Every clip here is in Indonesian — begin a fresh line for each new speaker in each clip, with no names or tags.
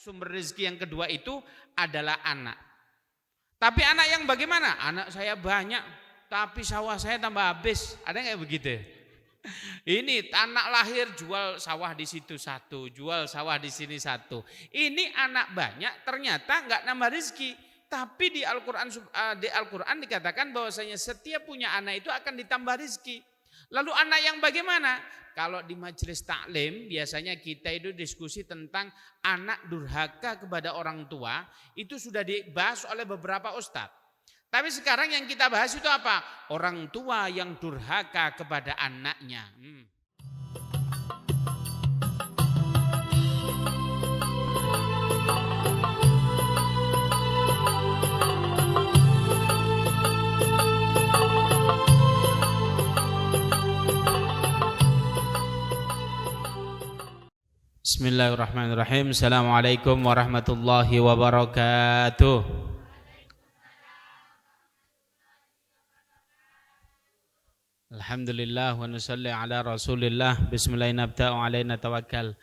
Sumber rezeki yang kedua itu adalah anak. Tapi anak yang bagaimana? Anak saya banyak, tapi sawah saya tambah habis. Ada nggak begitu? Ini anak lahir jual sawah di situ satu, jual sawah di sini satu. Ini anak banyak ternyata nggak nambah rezeki. Tapi di Al-Quran dikatakan bahwasanya setiap punya anak itu akan ditambah rezeki. Lalu anak yang bagaimana? Kalau di majelis taklim biasanya kita itu diskusi tentang anak durhaka kepada orang tua, itu sudah dibahas oleh beberapa ustadz. Tapi sekarang yang kita bahas itu apa? Orang tua yang durhaka kepada anaknya. Bismillahirrahmanirrahim. Assalamualaikum warahmatullahi wabarakatuh. Alhamdulillah wa nusalli ala rasulillah. Bismillahirrahmanirrahim.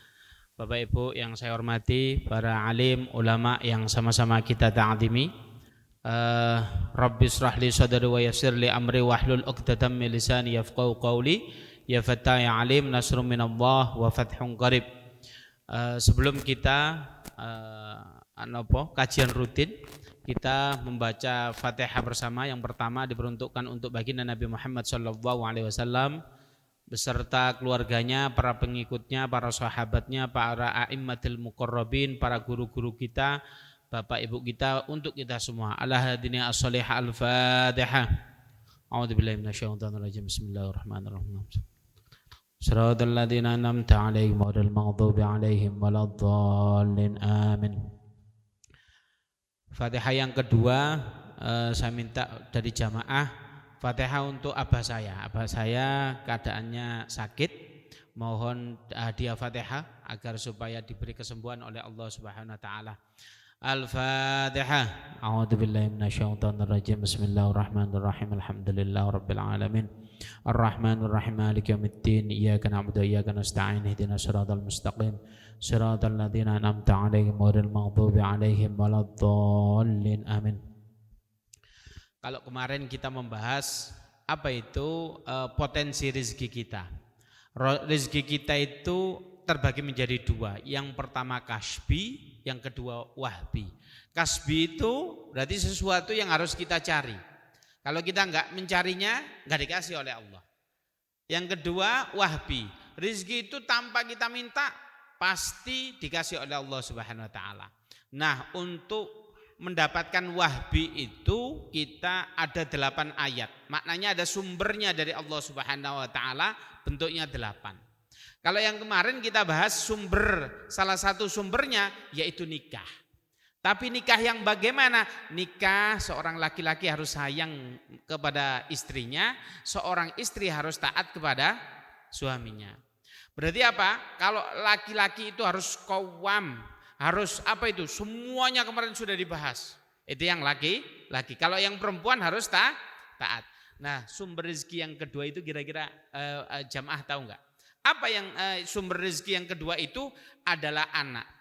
Bapak Ibu yang saya hormati, para alim, ulama yang sama-sama kita ta'zimi. Rabbi shrah li sadri wa yassir li amri wahlul 'uqdatam min lisani yafqahu qawli. Ya Fattah ya Alim, nasrun minallah wa fathun qarib. Sebelum kita kajian rutin, kita membaca Fatihah bersama. Yang pertama diperuntukkan untuk baginda Nabi Muhammad SAW beserta keluarganya, para pengikutnya, para sahabatnya, para a'immatul muqarrabin, para guru-guru kita, bapak ibu kita, untuk kita semua. Ala hadini as-salihah al-Fatihah. A'udzubillahi minasyaitonir rajim. Bismillahirrahmanirrahim. Shiratal ladzina an'amta 'alaihim ghairil maghdubi 'alaihim waladdallin. Amin. Fatihah yang kedua saya minta dari jamaah Fatihah untuk abah saya. Abah saya keadaannya sakit. Mohon hadiah Fatihah agar supaya diberi kesembuhan oleh Allah Subhanahu wa taala. Al-Fatihah. A'udzubillahi minasyaitonir rajim. Bismillahirrahmanirrahim. Alhamdulillahirabbil alamin. Ar-Rahmanir-Rahim. Maliki yaumiddin. Iyyaka na'budu wa iyyaka nasta'in. Ihdinas siratal mustaqim. Siratal ladzina an'amta 'alaihim ghairil maghdubi 'alaihim waladdallin. Amin. Kalau kemarin kita membahas apa itu potensi rezeki kita. Rezeki kita itu terbagi menjadi dua. Yang pertama kasbi, yang kedua wahbi. Kasbi itu berarti sesuatu yang harus kita cari. Kalau kita enggak mencarinya, enggak dikasih oleh Allah. Yang kedua wahbi. Rezeki itu tanpa kita minta pasti dikasih oleh Allah Subhanahu wa taala. Nah, untuk mendapatkan wahbi itu kita ada 8 ayat. Maknanya ada sumbernya dari Allah Subhanahu wa taala, bentuknya 8. Kalau yang kemarin kita bahas salah satu sumbernya yaitu nikah. Tapi nikah yang bagaimana? Nikah seorang laki-laki harus sayang kepada istrinya, seorang istri harus taat kepada suaminya. Berarti apa? Kalau laki-laki itu harus qawwam, harus apa itu? Semuanya kemarin sudah dibahas. Itu yang laki-laki. Kalau yang perempuan harus taat. Nah, sumber rezeki yang kedua itu kira-kira jamaah tahu enggak? Apa yang sumber rezeki yang kedua itu adalah anak.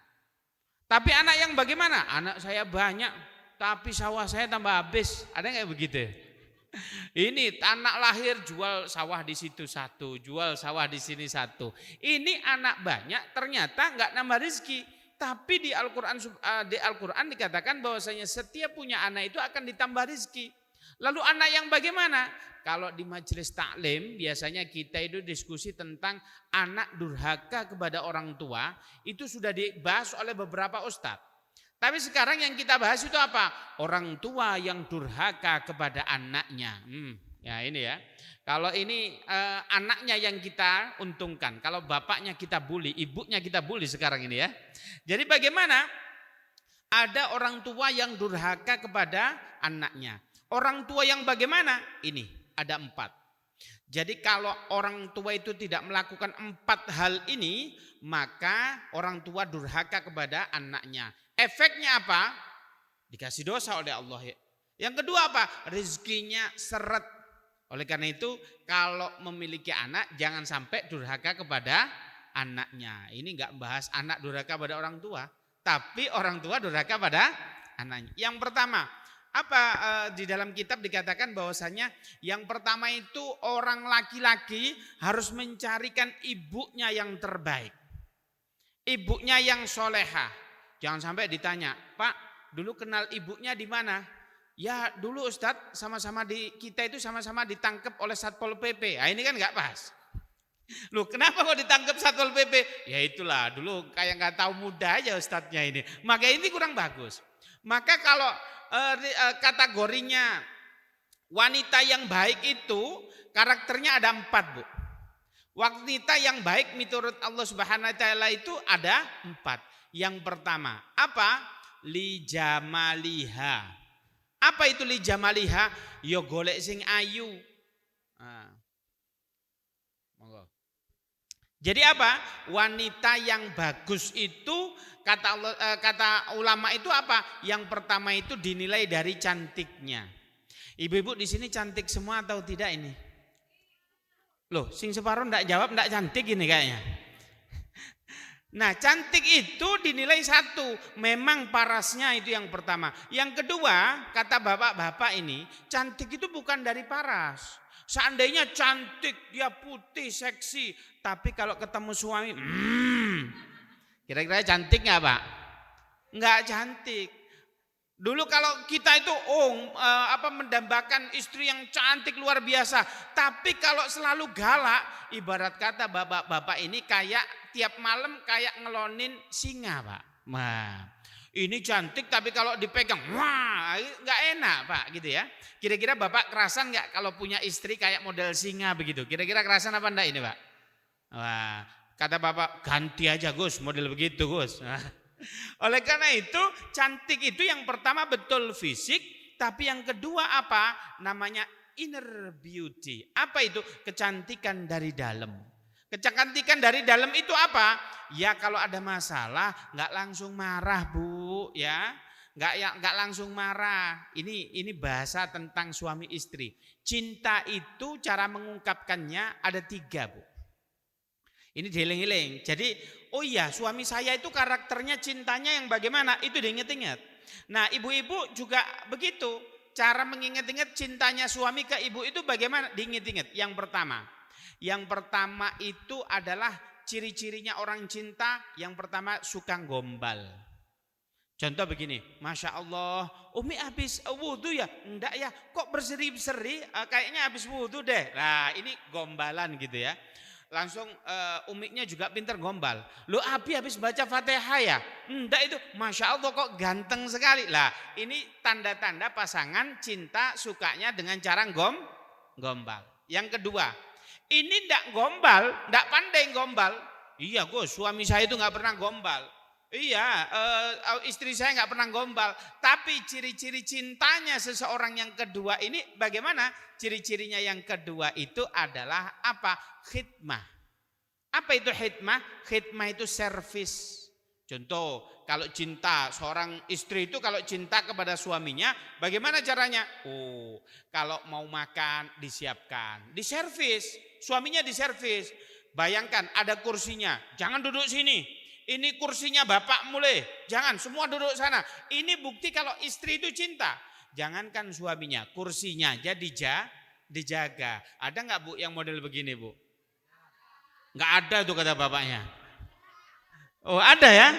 Tapi anak yang bagaimana? Anak saya banyak, tapi sawah saya tambah habis. Ada nggak begitu? Ini anak lahir jual sawah di situ satu, jual sawah di sini satu. Ini anak banyak ternyata nggak nambah rezeki. Tapi di Al-Quran dikatakan bahwasanya setiap punya anak itu akan ditambah rezeki. Lalu anak yang bagaimana? Kalau di majelis taklim biasanya kita itu diskusi tentang anak durhaka kepada orang tua, itu sudah dibahas oleh beberapa ustadz. Tapi sekarang yang kita bahas itu apa? Orang tua yang durhaka kepada anaknya. Ya ini ya. Kalau ini anaknya yang kita untungkan, kalau bapaknya kita bully, ibunya kita bully sekarang ini ya. Jadi bagaimana? Ada orang tua yang durhaka kepada anaknya. Orang tua yang bagaimana? Ini. Ada 4. Jadi kalau orang tua itu tidak melakukan 4 hal ini, maka orang tua durhaka kepada anaknya. Efeknya apa? Dikasih dosa oleh Allah. Yang kedua apa? Rezekinya seret. Oleh karena itu kalau memiliki anak jangan sampai durhaka kepada anaknya. Ini enggak membahas anak durhaka pada orang tua,
tapi orang tua durhaka pada anaknya. Yang pertama, apa di dalam kitab dikatakan bahwasanya yang pertama itu orang laki-laki harus mencarikan ibunya yang terbaik. Ibunya yang solehah. Jangan sampai ditanya, Pak, dulu kenal ibunya di mana? Ya dulu Ustadz sama-sama kita itu sama-sama ditangkap oleh Satpol PP. Nah, ini kan nggak pas. Loh kenapa kok ditangkap Satpol PP? Ya itulah dulu kayak nggak tahu muda aja Ustadznya ini. Maka ini kurang bagus. Maka kalau kategorinya wanita yang baik itu karakternya ada 4, Bu. Wanita yang baik menurut Allah Subhanahu wa taala itu ada 4. Yang pertama, apa? Li jamaliha. Apa itu li jamaliha? Yo golek sing ayu. Nah. Monggo. Jadi apa? Wanita yang bagus itu kata ulama itu apa? Yang pertama itu dinilai dari cantiknya. Ibu-ibu di sini cantik semua atau tidak ini? Loh, sing separuh ndak jawab ndak cantik ini kayaknya. Nah, cantik itu dinilai 1, memang parasnya itu yang pertama. Yang kedua, kata bapak-bapak ini, cantik itu bukan dari paras. Seandainya cantik, dia putih, seksi, tapi kalau ketemu suami, kira-kira cantik nggak Pak? Nggak cantik. Dulu kalau kita itu mendambakan istri yang cantik luar biasa, tapi kalau selalu galak, ibarat kata bapak-bapak ini kayak tiap malam kayak ngelonin singa Pak. Nah, ini cantik tapi kalau dipegang, wah nggak enak Pak gitu ya. Kira-kira Bapak kerasan nggak kalau punya istri kayak model singa begitu? Kira-kira kerasan apa enggak ini Pak? Wah, kata Bapak ganti aja Gus model begitu Gus. Oleh karena itu cantik itu yang pertama betul fisik, tapi yang kedua apa? Namanya inner beauty. Apa itu? Kecantikan dari dalam. Kecantikan dari dalam itu apa? Ya kalau ada masalah nggak langsung marah Bu ya. Enggak langsung marah. Ini bahasa tentang suami istri. Cinta itu cara mengungkapkannya ada 3, Bu. Ini dieling-eling. Jadi, oh iya, suami saya itu karakternya cintanya yang bagaimana? Itu diinget-inget. Nah, ibu-ibu juga begitu. Cara mengingat-ingat cintanya suami ke ibu itu bagaimana? Diinget-inget. Yang pertama itu adalah ciri-cirinya orang cinta. Yang pertama suka gombal. Contoh begini, Masya Allah, Umi habis wudhu ya? Enggak ya, kok berseri-seri, kayaknya habis wudhu deh. Nah ini gombalan gitu ya. Langsung Umiknya juga pinter gombal. Lu Abi habis baca Fatihah ya? Enggak itu, Masya Allah kok ganteng sekali. Lah ini tanda-tanda pasangan cinta sukanya dengan cara gombal. Yang kedua, ini enggak gombal, enggak pandai gombal. Iya Gus, suami saya itu enggak pernah gombal. Iya, istri saya nggak pernah gombal. Tapi ciri-ciri cintanya seseorang yang kedua ini bagaimana? Ciri-cirinya yang kedua itu adalah apa? Khidmah. Apa itu khidmah? Khidmah itu servis. Contoh, kalau cinta seorang istri itu kalau cinta kepada suaminya, bagaimana caranya? Oh, kalau mau makan disiapkan, diservis, suaminya diservis. Bayangkan ada kursinya, jangan duduk sini. Ini kursinya bapak mulai, jangan semua duduk sana. Ini bukti kalau istri itu cinta. Jangankan suaminya, kursinya jadi dijaga. Ada nggak Bu yang model begini Bu? Nggak ada tuh kata bapaknya. Oh ada ya?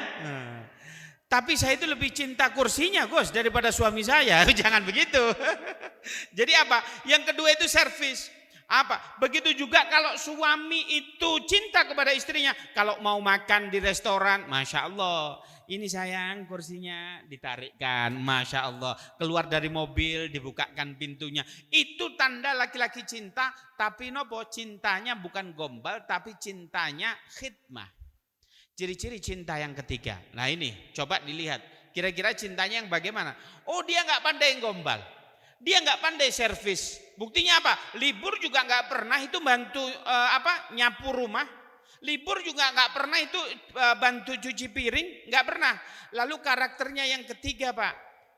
Tapi saya itu lebih cinta kursinya Gus daripada suami saya. Jangan begitu. Jadi apa? Yang kedua itu servis. Apa? Begitu juga kalau suami itu cinta kepada istrinya. Kalau mau makan di restoran, Masya Allah. Ini sayang kursinya ditarikkan, Masya Allah. Keluar dari mobil dibukakan pintunya. Itu tanda laki-laki cinta. Tapi nopo cintanya bukan gombal, tapi cintanya khidmah. Ciri-ciri cinta yang ketiga. Nah ini coba dilihat. Kira-kira cintanya yang bagaimana? Oh dia gak pandai gombal. Dia nggak pandai servis. Buktinya apa? Libur juga nggak pernah itu bantu nyapu rumah. Libur juga nggak pernah itu bantu cuci piring, nggak pernah. Lalu karakternya yang ketiga Pak.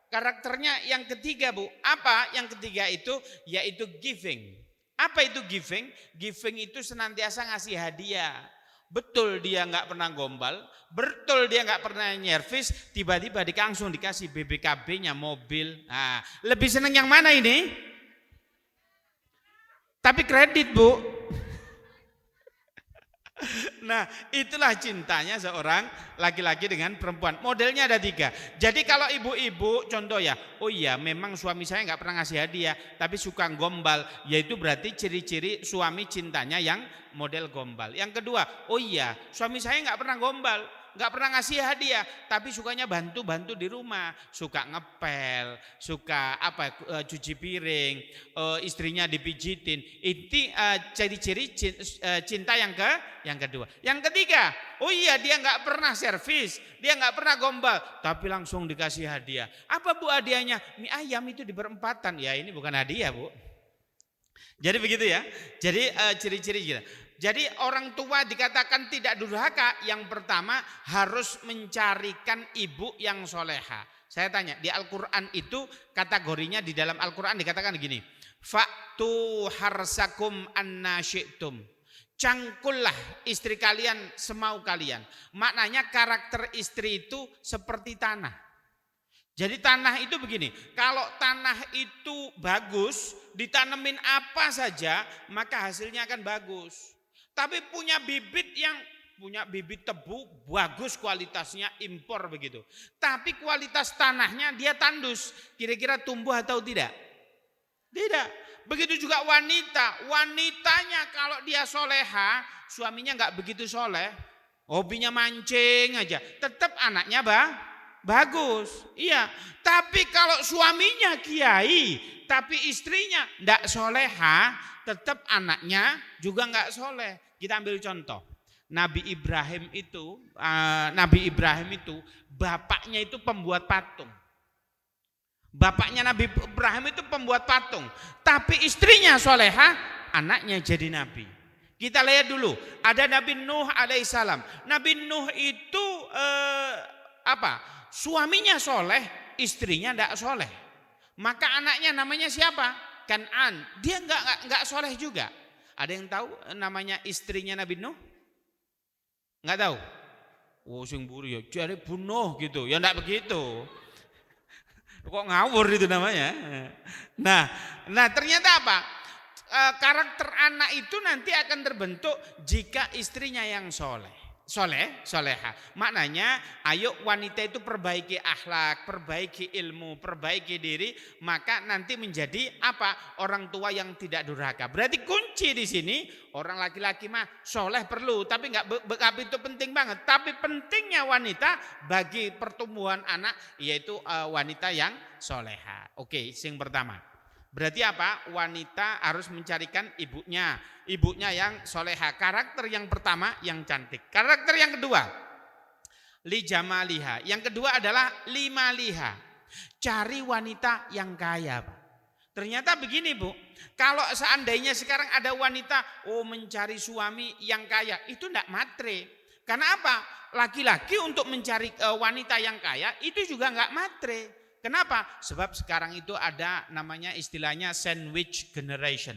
Karakternya yang ketiga Bu. Apa yang ketiga itu? Yaitu giving. Apa itu giving? Giving itu senantiasa ngasih hadiah. betul dia nggak pernah gombal, betul dia nggak pernah nyervis, tiba-tiba langsung dikasih BBKB-nya mobil. Nah, lebih seneng yang mana ini? Tapi kredit, Bu. Nah, itulah cintanya seorang laki-laki dengan perempuan. Modelnya ada 3. Jadi kalau ibu-ibu contoh ya, oh iya memang suami saya nggak pernah ngasih hadiah, tapi suka gombal, yaitu berarti ciri-ciri suami cintanya yang model gombal. Yang kedua, oh iya suami saya nggak pernah gombal, nggak pernah ngasih hadiah, tapi sukanya bantu-bantu di rumah, suka ngepel, suka cuci piring, istrinya dipijitin. Itu ciri-ciri cinta yang kedua. Yang ketiga, oh iya dia nggak pernah servis, dia nggak pernah gombal, tapi langsung dikasih hadiah. Apa Bu hadiahnya? Mie ayam itu di perempatan. Ya ini bukan hadiah, Bu. Jadi begitu ya. Jadi ciri-ciri kita. Jadi orang tua dikatakan tidak durhaka, yang pertama harus mencarikan ibu yang soleha. Saya tanya, di Al-Quran itu kategorinya di dalam Al-Quran dikatakan begini, Fa'tu harsakum anna syi'tum. Cangkullah istri kalian semau kalian. Maknanya karakter istri itu seperti tanah. Jadi tanah itu begini, kalau tanah itu bagus, ditanemin apa saja, maka hasilnya akan bagus. Tapi punya bibit tebu bagus kualitasnya, impor begitu. Tapi kualitas tanahnya dia tandus, kira-kira tumbuh atau tidak? Tidak. Begitu juga wanitanya kalau dia soleha, suaminya nggak begitu soleh, hobinya mancing aja, tetap anaknya bagus. Iya. Tapi kalau suaminya kiai, tapi istrinya nggak soleha, tetap anaknya juga nggak soleh. Kita ambil contoh, Nabi Ibrahim itu bapaknya itu pembuat patung. Bapaknya Nabi Ibrahim itu pembuat patung, tapi istrinya soleha, anaknya jadi nabi. Kita lihat dulu, ada Nabi Nuh alaihissalam. Nabi Nuh itu suaminya soleh, istrinya tidak soleh. Maka anaknya namanya siapa? Kan'an. Dia nggak soleh juga. Ada yang tahu namanya istrinya Nabi Nuh? Nggak tahu? Oh sing buri ya, jadi bunuh gitu. Ya enggak begitu. Kok ngawur itu namanya. Nah ternyata apa? Karakter anak itu nanti akan terbentuk jika istrinya yang soleha. Maknanya ayo wanita itu perbaiki akhlak, perbaiki ilmu, perbaiki diri, maka nanti menjadi orang tua yang tidak durhaka. Berarti kunci di sini orang laki-laki mah soleh perlu, tapi nggak itu penting banget. Tapi pentingnya wanita bagi pertumbuhan anak yaitu wanita yang soleha. Oke, yang pertama. Berarti wanita harus mencarikan ibunya yang soleha. Karakter yang pertama yang cantik. Karakter yang kedua, li jamaliha. Yang kedua adalah limaliha. Cari wanita yang kaya. Ternyata begini Bu, kalau seandainya sekarang ada wanita mencari suami yang kaya, itu enggak matre. Karena apa? Laki-laki untuk mencari wanita yang kaya itu juga enggak matre. Kenapa? Sebab sekarang itu ada namanya istilahnya sandwich generation.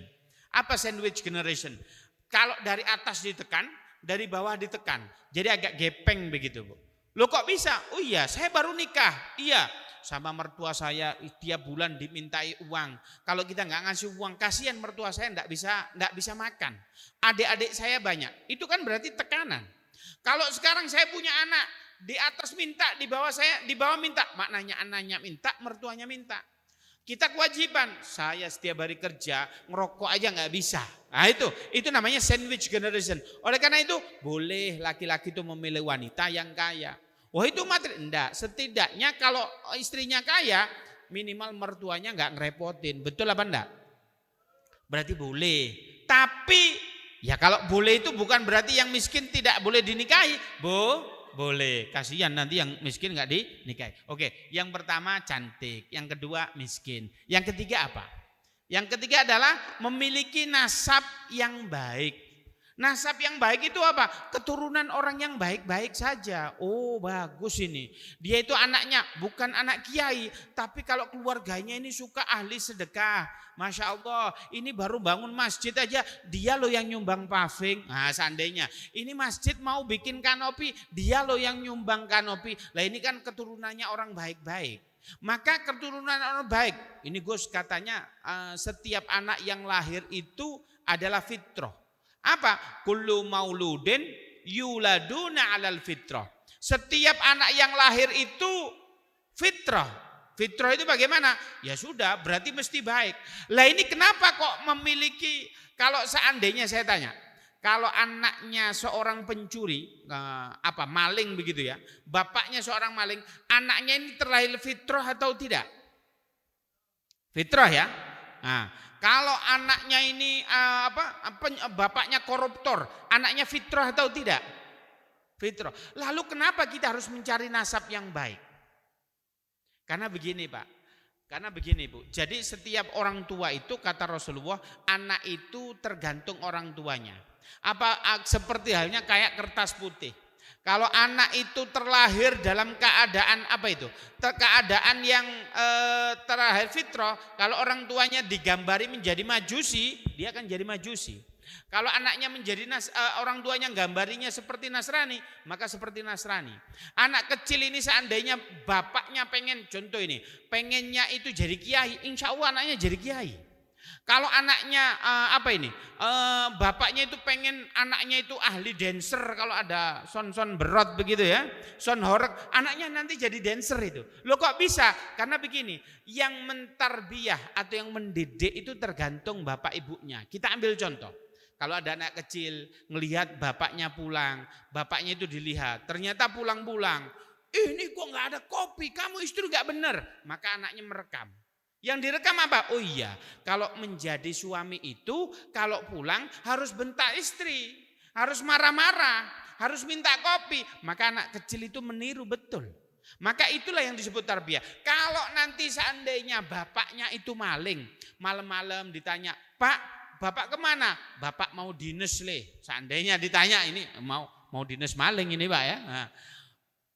Apa sandwich generation? Kalau dari atas ditekan, dari bawah ditekan. Jadi agak gepeng begitu Bu. Loh kok bisa? Oh iya, saya baru nikah. Iya, sama mertua saya tiap bulan dimintai uang. Kalau kita nggak ngasih uang, kasihan mertua saya nggak bisa makan. Adik-adik saya banyak. Itu kan berarti tekanan. Kalau sekarang saya punya anak, di atas minta, di bawah minta. Maknanya anaknya minta, mertuanya minta. Kita kewajiban, saya setiap hari kerja, ngerokok aja nggak bisa. Nah itu namanya sandwich generation. Oleh karena itu, boleh laki-laki itu memilih wanita yang kaya. Wah itu materi, enggak. Setidaknya kalau istrinya kaya, minimal mertuanya nggak ngerepotin. Betul apa enggak? Berarti boleh. Tapi, ya kalau boleh itu bukan berarti yang miskin tidak boleh dinikahi. Boleh, kasihan nanti yang miskin nggak dinikahi. Oke, yang pertama cantik, yang kedua miskin. Yang ketiga apa? Yang ketiga adalah memiliki nasab yang baik. Nasab yang baik itu apa? Keturunan orang yang baik-baik saja. Oh bagus ini. Dia itu anaknya bukan anak kiai, tapi kalau keluarganya ini suka ahli sedekah. Masya Allah, ini baru bangun masjid aja, dia loh yang nyumbang paving. Nah seandainya, ini masjid mau bikin kanopi, dia loh yang nyumbang kanopi. Lah ini kan keturunannya orang baik-baik. Maka keturunan orang baik, ini Gus katanya setiap anak yang lahir itu adalah fitrah. Apa? Kullu mauludin yuladuna alal fitrah. Setiap anak yang lahir itu fitrah. Fitrah itu bagaimana? Ya sudah, berarti mesti baik. Lah ini kenapa kok memiliki, kalau seandainya saya tanya, kalau anaknya seorang pencuri, maling begitu ya, bapaknya seorang maling, anaknya ini terlahir fitrah atau tidak? Fitrah ya. Nah, kalau anaknya ini bapaknya koruptor, anaknya fitrah atau tidak? Fitrah. Lalu kenapa kita harus mencari nasab yang baik? Karena begini Pak, karena begini Bu. Jadi setiap orang tua itu kata Rasulullah, anak itu tergantung orang tuanya. Seperti halnya kayak kertas putih. Kalau anak itu terlahir dalam keadaan keadaan yang terlahir fitrah, kalau orang tuanya digambari menjadi majusi, dia akan jadi majusi. Kalau anaknya menjadi orang tuanya gambarinya seperti Nasrani, maka seperti Nasrani. Anak kecil ini seandainya bapaknya contoh ini, pengennya itu jadi kiai, insya Allah anaknya jadi kiai. Kalau anaknya bapaknya itu pengen anaknya itu ahli dancer, kalau ada son berot begitu ya, son horek, anaknya nanti jadi dancer itu. Loh kok bisa? Karena begini, yang mentarbiyah atau yang mendidik itu tergantung bapak ibunya. Kita ambil contoh. Kalau ada anak kecil ngelihat bapaknya pulang, bapaknya itu dilihat, ternyata pulang-pulang, ini kok nggak ada kopi, kamu istri nggak bener, maka anaknya merekam. Yang direkam apa? Oh iya, kalau menjadi suami itu kalau pulang harus bentak istri, harus marah-marah, harus minta kopi. Maka anak kecil itu meniru betul. Maka itulah yang disebut tarbiyah. Kalau nanti seandainya bapaknya itu maling, malam-malam ditanya, Pak, Bapak kemana? Bapak mau dinas le. Seandainya ditanya ini mau dinas maling ini Pak ya. Nah,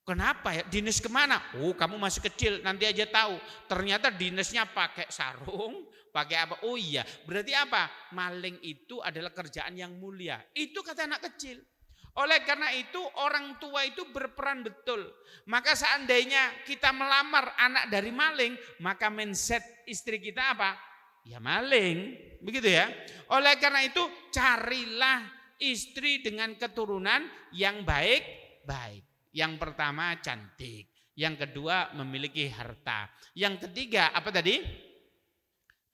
kenapa ya? Dinas kemana? Oh kamu masih kecil, nanti aja tahu. Ternyata dinasnya pakai sarung, pakai apa? Oh iya, berarti apa? Maling itu adalah kerjaan yang mulia. Itu kata anak kecil. Oleh karena itu orang tua itu berperan betul. Maka seandainya kita melamar anak dari maling, maka mindset istri kita apa? Ya maling, begitu ya. Oleh karena itu carilah istri dengan keturunan yang baik-baik. Yang pertama cantik, yang kedua memiliki harta, yang ketiga apa tadi?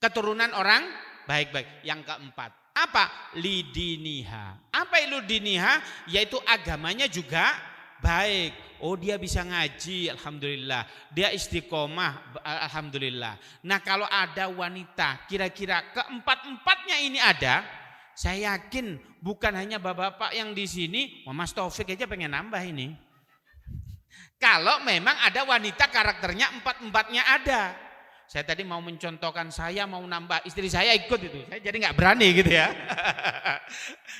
Keturunan orang baik-baik. Yang keempat apa? Lidiniha. Apa lidiniha? Yaitu agamanya juga baik. Oh dia bisa ngaji, alhamdulillah. Dia istiqomah, alhamdulillah. Nah kalau ada wanita, kira-kira keempat-empatnya ini ada, saya yakin bukan hanya bapak-bapak yang di sini, Mas Taufik aja pengen nambah ini. Kalau memang ada wanita karakternya empat-empatnya ada. Saya tadi mau mencontohkan, saya mau nambah, istri saya ikut itu. Saya jadi gak berani gitu ya.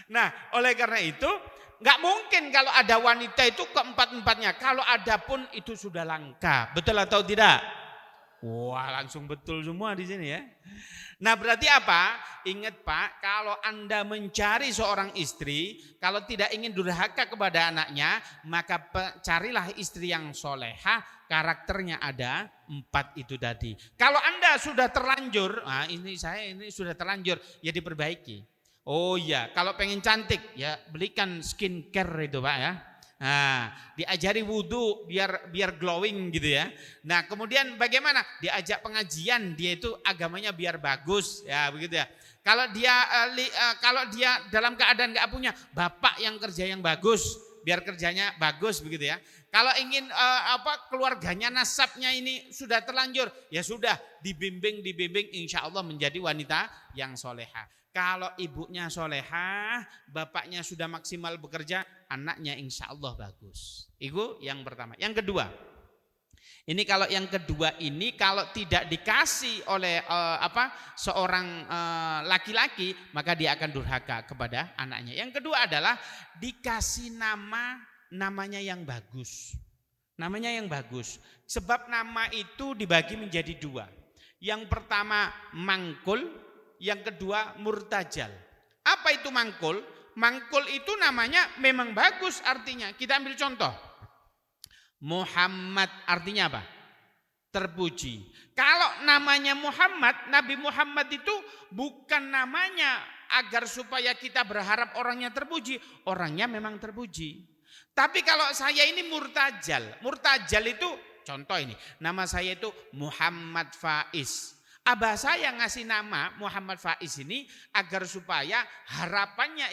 Nah oleh karena itu, gak mungkin kalau ada wanita itu keempat-empatnya. Kalau ada pun itu sudah langka. Betul atau tidak? Wah langsung betul semua di sini ya. Nah berarti apa? Ingat Pak, kalau Anda mencari seorang istri, kalau tidak ingin durhaka kepada anaknya, maka carilah istri yang solehah, karakternya ada 4 itu tadi. Kalau Anda sudah terlanjur, ini sudah terlanjur, ya diperbaiki. Oh iya, kalau pengen cantik, ya belikan skincare itu Pak ya. Nah, diajari wudhu biar glowing gitu ya. Nah, kemudian bagaimana? Diajak pengajian, dia itu agamanya biar bagus ya, begitu ya. Kalau dia dalam keadaan nggak punya bapak yang kerja yang bagus, biar kerjanya bagus begitu ya. Kalau ingin keluarganya nasabnya ini sudah terlanjur, ya sudah dibimbing insya Allah menjadi wanita yang solehah. Kalau ibunya solehah, bapaknya sudah maksimal bekerja, anaknya insya Allah bagus. Itu yang pertama. Yang kedua, Ini kalau yang kedua ini kalau tidak dikasih oleh seorang laki-laki, maka dia akan durhaka kepada anaknya. Yang kedua adalah dikasih namanya yang bagus. Namanya yang bagus. Sebab nama itu dibagi menjadi dua. Yang pertama mangkul, yang kedua murtajal. Apa itu mangkul? Mangkul itu namanya memang bagus artinya. Kita ambil contoh. Muhammad artinya apa? Terpuji. Kalau namanya Muhammad, Nabi Muhammad itu bukan namanya agar supaya kita berharap orangnya terpuji. Orangnya memang terpuji. Tapi kalau saya ini murtajal. Murtajal itu contoh ini. Nama saya itu Muhammad Faiz. Abah saya ngasih nama Muhammad Faiz ini agar supaya harapannya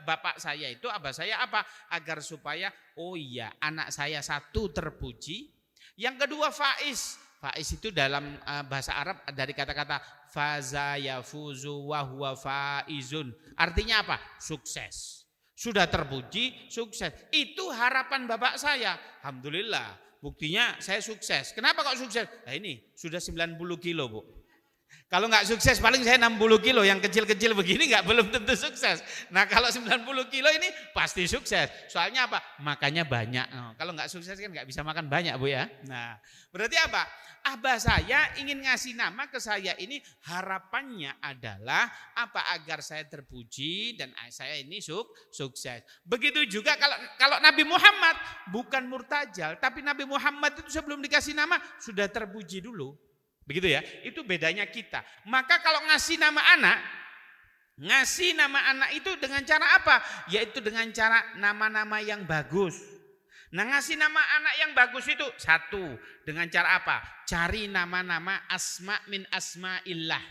bapak saya itu, abah saya apa? Agar supaya oh iya anak saya satu terpuji. Yang kedua Faiz. Faiz itu dalam bahasa Arab dari kata-kata faza yafuzu wa huwa faizun. Artinya apa? Sukses. Sudah terpuji, sukses. Itu harapan bapak saya. Alhamdulillah. Buktinya saya sukses. Kenapa kok sukses? Nah ini sudah 90 kilo Bu. Kalau nggak sukses paling saya 60 kilo, yang kecil-kecil begini belum tentu sukses. Nah kalau 90 kilo ini pasti sukses. Soalnya apa? Makannya banyak. Kalau nggak sukses kan nggak bisa makan banyak Bu ya. Nah berarti apa? Abah saya ingin ngasih nama ke saya ini harapannya adalah apa? Agar saya terpuji dan saya ini sukses. Begitu juga kalau Nabi Muhammad bukan murtajal, tapi Nabi Muhammad itu sebelum dikasih nama sudah terpuji dulu. Begitu ya, itu bedanya kita. Maka kalau ngasih nama anak itu dengan cara apa? Yaitu dengan cara nama-nama yang bagus. Nah ngasih nama anak yang bagus itu satu, dengan cara apa? Cari nama-nama asma min asma'illah.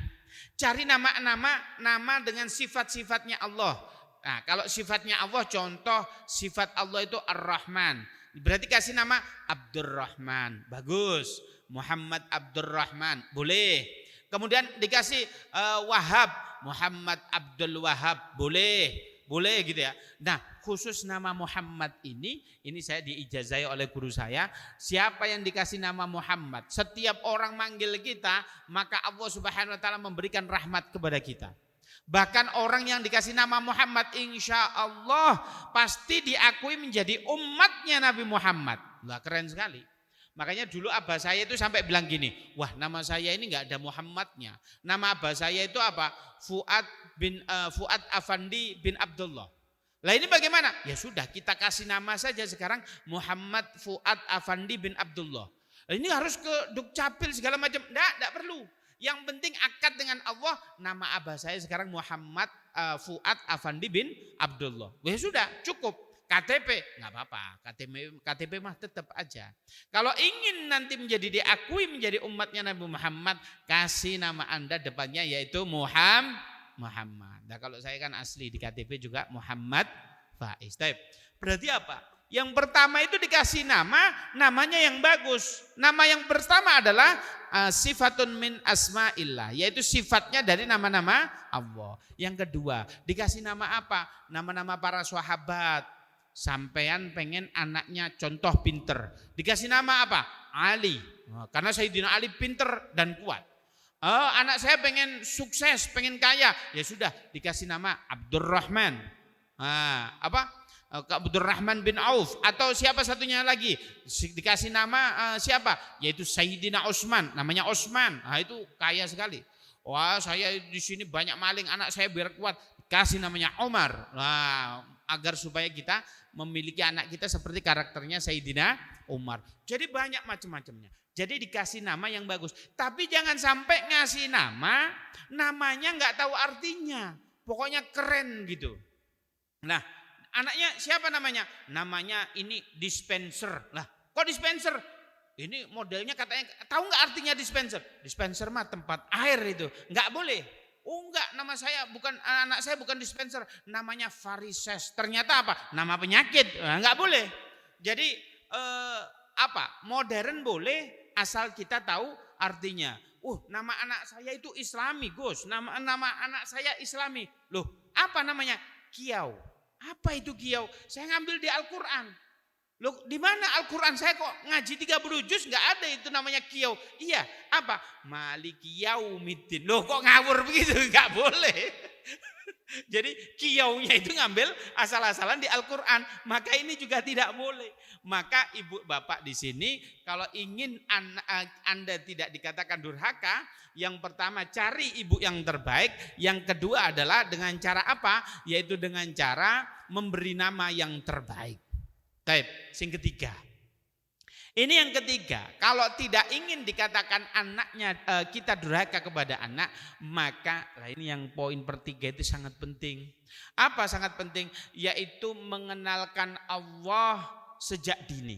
Cari nama dengan sifat-sifatnya Allah. Nah kalau sifatnya Allah, contoh sifat Allah itu Ar-Rahman. Berarti kasih nama Abdurrahman, bagus. Muhammad Abdurrahman, boleh. Kemudian dikasih Wahab, Muhammad Abdul Wahab, boleh gitu ya. Nah khusus nama Muhammad ini saya diijazai oleh guru saya. Siapa yang dikasih nama Muhammad, setiap orang manggil kita, maka Allah Subhanahu Wa Taala memberikan rahmat kepada kita. Bahkan orang yang dikasih nama Muhammad, insya Allah pasti diakui menjadi umatnya Nabi Muhammad. Lah keren sekali. Makanya dulu abah saya itu sampai bilang gini, wah nama saya ini nggak ada Muhammadnya. Nama abah saya itu apa? Fuad Afandi bin Abdullah. Lah ini bagaimana? Ya sudah kita kasih nama saja sekarang Muhammad Fuad Afandi bin Abdullah. Lah ini harus ke Dukcapil segala macam. Enggak perlu. Yang penting akad dengan Allah, nama abah saya sekarang Muhammad Fuad Afandi bin Abdullah. Ya sudah, cukup. KTP nggak apa-apa, KTP mah tetap aja. Kalau ingin nanti diakui menjadi umatnya Nabi Muhammad, kasih nama Anda depannya yaitu Muhammad. Nah kalau saya kan asli di KTP juga Muhammad Faiz. Berarti apa? Yang pertama itu dikasih namanya yang bagus. Nama yang pertama adalah sifatun min asma'illah, yaitu sifatnya dari nama-nama Allah. Yang kedua, dikasih nama apa? Nama-nama para sahabat. Sampean pengen anaknya contoh pinter, dikasih nama apa? Ali, karena Sayyidina Ali pinter dan kuat. Anak saya pengen sukses, pengen kaya, ya sudah dikasih nama Abdurrahman. Abdurrahman bin Auf, atau siapa satunya lagi dikasih nama siapa? Yaitu Sayyidina Utsman, namanya Utsman. Nah itu kaya sekali. Wah saya di sini banyak maling, anak saya biar kuat, kasih namanya Umar. Nah agar supaya kita memiliki anak kita seperti karakternya Sayyidina Umar. Jadi banyak macam-macamnya. Jadi dikasih nama yang bagus. Tapi jangan sampai ngasih namanya nggak tahu artinya. Pokoknya keren gitu. Nah anaknya siapa namanya? Namanya ini dispenser. Lah kok dispenser? Ini modelnya katanya, tahu nggak artinya dispenser? Dispenser mah tempat air itu. Nggak boleh. Oh enggak, anak saya bukan dispenser, namanya varises. Ternyata apa? Nama penyakit. Enggak boleh. Jadi modern boleh asal kita tahu artinya. Nama anak saya itu Islami, Gus. Nama anak saya Islami. Loh, apa namanya? Kiau. Apa itu kiau? Saya ngambil di Al-Qur'an. Loh, di mana Al-Qur'an saya kok ngaji 30 juz enggak ada itu namanya qiyau. Iya, apa? Maliki yaumiddin. Loh, kok ngawur begitu? Enggak boleh. Jadi qiyaunya itu ngambil asal-asalan di Al-Qur'an. Maka ini juga tidak boleh. Maka ibu bapak di sini kalau ingin Anda tidak dikatakan durhaka, yang pertama cari ibu yang terbaik, yang kedua adalah dengan cara apa? Yaitu dengan cara memberi nama yang terbaik. Baik, yang ketiga. Ini yang ketiga, kalau tidak ingin dikatakan anaknya kita durhaka kepada anak, maka ini yang poin pertiga itu sangat penting. Apa sangat penting? Yaitu mengenalkan Allah sejak dini.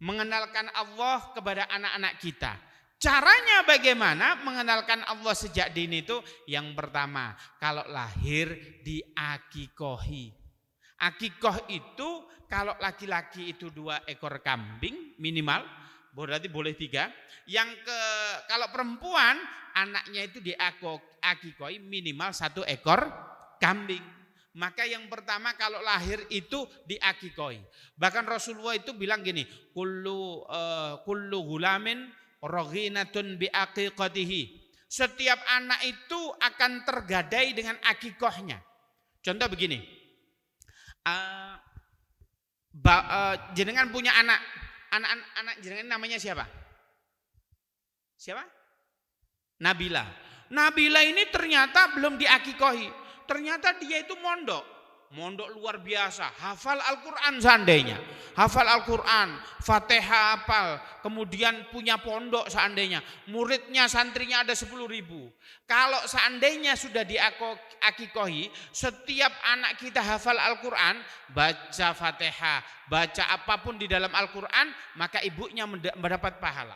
Mengenalkan Allah kepada anak-anak kita. Caranya bagaimana mengenalkan Allah sejak dini itu? Yang pertama, kalau lahir diakikohi. Akikoh itu kalau laki-laki itu 2 ekor kambing minimal, berarti boleh 3. Kalau perempuan anaknya itu diakikohi minimal 1 ekor kambing. Maka yang pertama kalau lahir itu diakikohi. Bahkan Rasulullah itu bilang gini, kullu gulamin raghinatun biaqiqatihi. Setiap anak itu akan tergadai dengan akikohnya. Contoh begini. Jenengan punya anak jenengan namanya siapa? Siapa? Nabila. Nabila ini ternyata belum diakikohi. Ternyata dia itu mondok luar biasa, hafal Al-Qur'an seandainya. Hafal Al-Qur'an, Fatihah hafal, kemudian punya pondok seandainya. Muridnya, santrinya ada 10.000. Kalau seandainya sudah diakikohi, setiap anak kita hafal Al-Qur'an, baca Fatihah, baca apapun di dalam Al-Qur'an, maka ibunya mendapat pahala.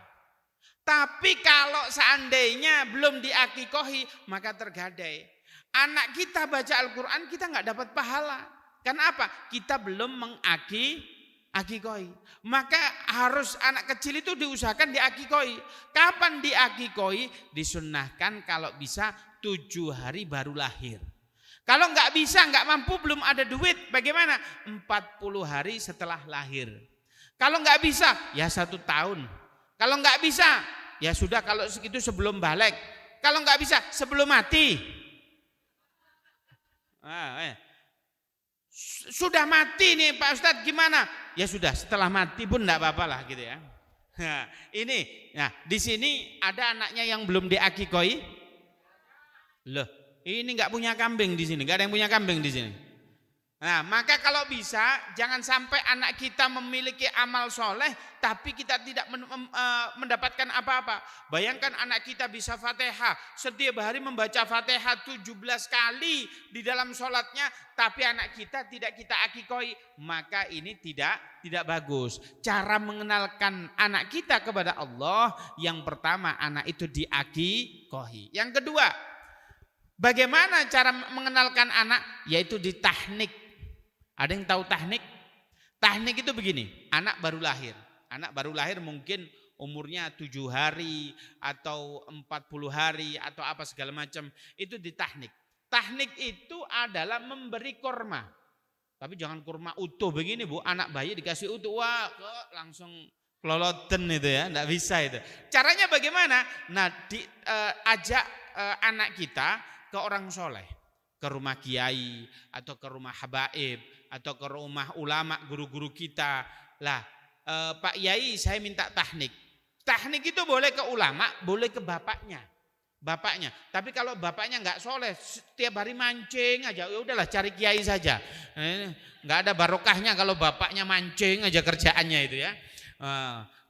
Tapi kalau seandainya belum diakikohi, maka tergadai. Anak kita baca Al-Quran kita nggak dapat pahala. Karena apa? Kita belum mengakikohi. Maka harus anak kecil itu diusahakan diakikohi. Kapan diakikohi? Disunnahkan kalau bisa 7 hari baru lahir. Kalau nggak bisa, nggak mampu, belum ada duit, bagaimana? 40 hari setelah lahir. Kalau nggak bisa, ya 1 tahun. Kalau nggak bisa, ya sudah kalau itu sebelum balik. Kalau nggak bisa, sebelum mati. Sudah mati nih Pak Ustadz, gimana? Ya sudah, setelah mati pun enggak apa-apa lah gitu ya. Nah, di sini ada anaknya yang belum diakikoi. Loh, ini enggak punya kambing di sini, enggak ada yang punya kambing di sini. Nah, maka kalau bisa jangan sampai anak kita memiliki amal soleh tapi kita tidak mendapatkan apa-apa. Bayangkan anak kita bisa Fatihah, setiap hari membaca Fatihah 17 kali di dalam sholatnya, tapi anak kita tidak kita akikoi, maka ini tidak bagus. Cara mengenalkan anak kita kepada Allah, yang pertama anak itu diakikoi. Yang kedua, bagaimana cara mengenalkan anak? Yaitu ditahnik. Ada yang tahu tahnik? Tahnik itu begini, anak baru lahir. Anak baru lahir mungkin umurnya 7 hari atau 40 hari atau apa segala macam. Itu ditahnik. Tahnik itu adalah memberi kurma. Tapi jangan kurma utuh begini Bu, anak bayi dikasih utuh, wah kok langsung keloloten itu ya, enggak bisa itu. Caranya bagaimana? Nah, ajak anak kita ke orang soleh. Ke rumah kiai atau ke rumah habaib atau ke rumah ulama, guru-guru kita. Lah, Pak Yai saya minta tahnik. Tahnik itu boleh ke ulama, boleh ke bapaknya. Tapi kalau bapaknya nggak soleh, setiap hari mancing aja, ya udahlah cari kiai saja. Nggak ada barokahnya kalau bapaknya mancing aja kerjaannya itu ya.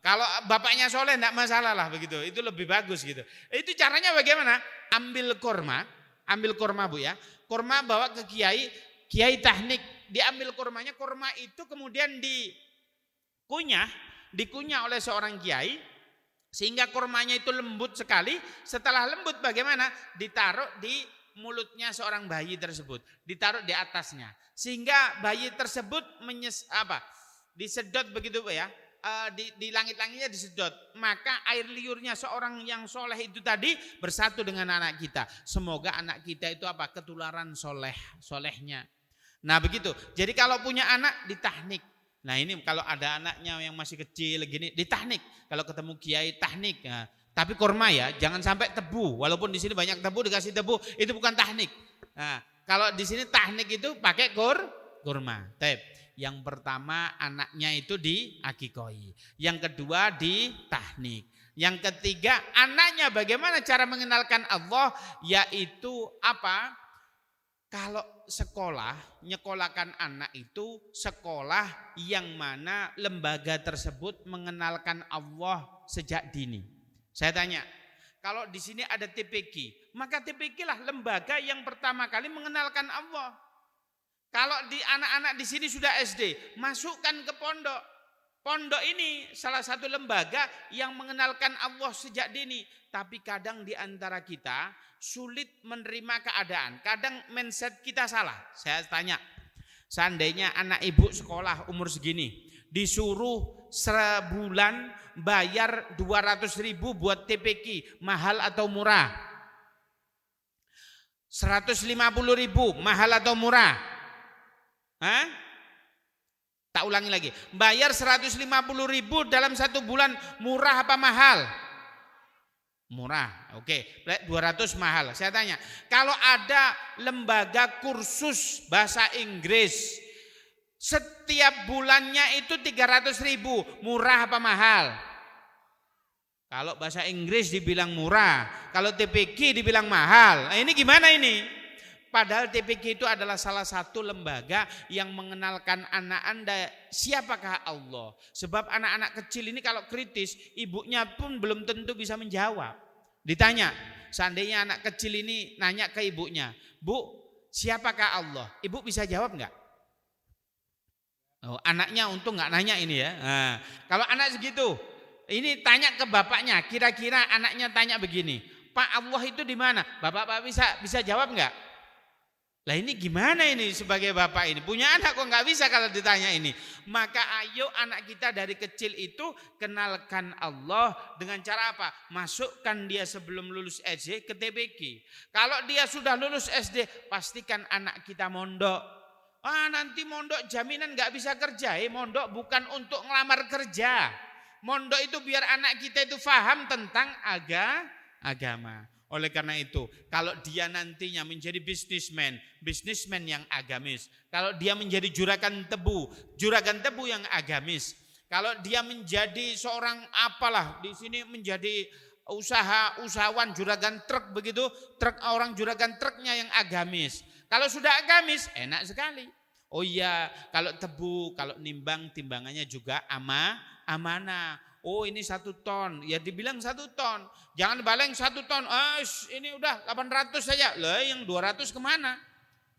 Kalau bapaknya soleh nggak masalah lah begitu, itu lebih bagus gitu. Itu caranya bagaimana? Ambil kurma Bu ya. Kurma bawa ke kiai tahnik, diambil kurmanya, kurma itu kemudian dikunyah oleh seorang kiai sehingga kurmanya itu lembut sekali. Setelah lembut bagaimana? Ditaruh di mulutnya seorang bayi tersebut, ditaruh di atasnya sehingga bayi tersebut disedot begitu ya. Di langit-langitnya disedot, maka air liurnya seorang yang soleh itu tadi bersatu dengan anak kita. Semoga anak kita itu ketularan solehnya. Nah begitu. Jadi kalau punya anak ditahnik, Nah ini kalau ada anaknya yang masih kecil gini, ditahnik. Kalau ketemu kiai tahnik. Nah, tapi kurma ya, jangan sampai tebu. Walaupun di sini banyak tebu, dikasih tebu, itu bukan tahnik. Nah, kalau di sini tahnik itu pakai kurma. Yang pertama anaknya itu diakikoi. Yang kedua ditahnik. Yang ketiga anaknya bagaimana cara mengenalkan Allah, yaitu apa? Kalau sekolah, nyekolahkan anak itu sekolah yang mana lembaga tersebut mengenalkan Allah sejak dini. Saya tanya, kalau di sini ada TPQ, maka TPQ lah lembaga yang pertama kali mengenalkan Allah. Kalau di anak-anak di sini sudah SD, masukkan ke pondok. Pondok ini salah satu lembaga yang mengenalkan Allah sejak dini. Tapi kadang di antara kita sulit menerima keadaan. Kadang mindset kita salah. Saya tanya, seandainya anak ibu sekolah umur segini, disuruh sebulan bayar 200.000 buat TPQ, mahal atau murah? 150.000, mahal atau murah? Hah? Tak ulangi lagi. Bayar 150.000 dalam 1 bulan, murah apa mahal? Murah. Oke, 200 mahal. Saya tanya, kalau ada lembaga kursus bahasa Inggris, setiap bulannya itu 300.000, murah apa mahal? Kalau bahasa Inggris dibilang murah, kalau TPQ dibilang mahal. Nah, ini gimana ini? Padahal TPQ itu adalah salah satu lembaga yang mengenalkan anak Anda siapakah Allah. Sebab anak-anak kecil ini kalau kritis, ibunya pun belum tentu bisa menjawab. Ditanya, seandainya anak kecil ini nanya ke ibunya, Bu, siapakah Allah? Ibu bisa jawab enggak? Oh, anaknya untung enggak nanya ini ya. Nah, kalau anak segitu, ini tanya ke bapaknya, kira-kira anaknya tanya begini, Pak, Allah itu di mana? Bapak bisa jawab enggak? Lah ini gimana ini sebagai bapak ini? Punya anak kok nggak bisa kalau ditanya ini. Maka ayo anak kita dari kecil itu kenalkan Allah dengan cara apa? Masukkan dia sebelum lulus SD ke TPQ. Kalau dia sudah lulus SD, pastikan anak kita mondok. Nanti mondok jaminan nggak bisa kerja. Mondok bukan untuk ngelamar kerja. Mondok itu biar anak kita itu paham tentang agama. Oleh karena itu, kalau dia nantinya menjadi bisnismen yang agamis. Kalau dia menjadi juragan tebu yang agamis. Kalau dia menjadi seorang apalah, di sini menjadi usahawan juragan truk begitu, orang juragan truknya yang agamis. Kalau sudah agamis, enak sekali. Oh iya, kalau tebu, kalau nimbang timbangannya juga amanah. Oh ini 1 ton, ya dibilang 1 ton. Jangan baleng 1 ton, ini udah 800 saja. Lah yang 200 kemana?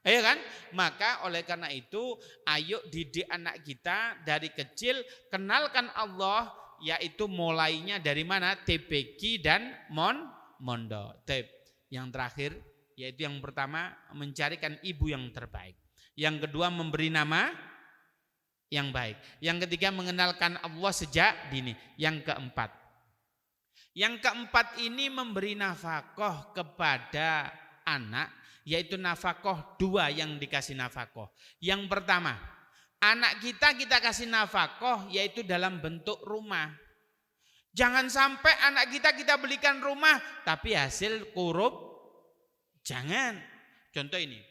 Ya kan? Maka oleh karena itu, ayo didik anak kita dari kecil, kenalkan Allah, yaitu mulainya dari mana? TPQ dan mondok. Yang terakhir, yaitu yang pertama, mencarikan ibu yang terbaik. Yang kedua, memberi nama yang baik. Yang ketiga, mengenalkan Allah sejak dini. Yang keempat ini memberi nafkah kepada anak, yaitu nafkah 2 yang dikasih nafkah. Yang pertama, anak kita kasih nafkah yaitu dalam bentuk rumah. Jangan sampai anak kita belikan rumah tapi hasil korup. Jangan. Contoh ini.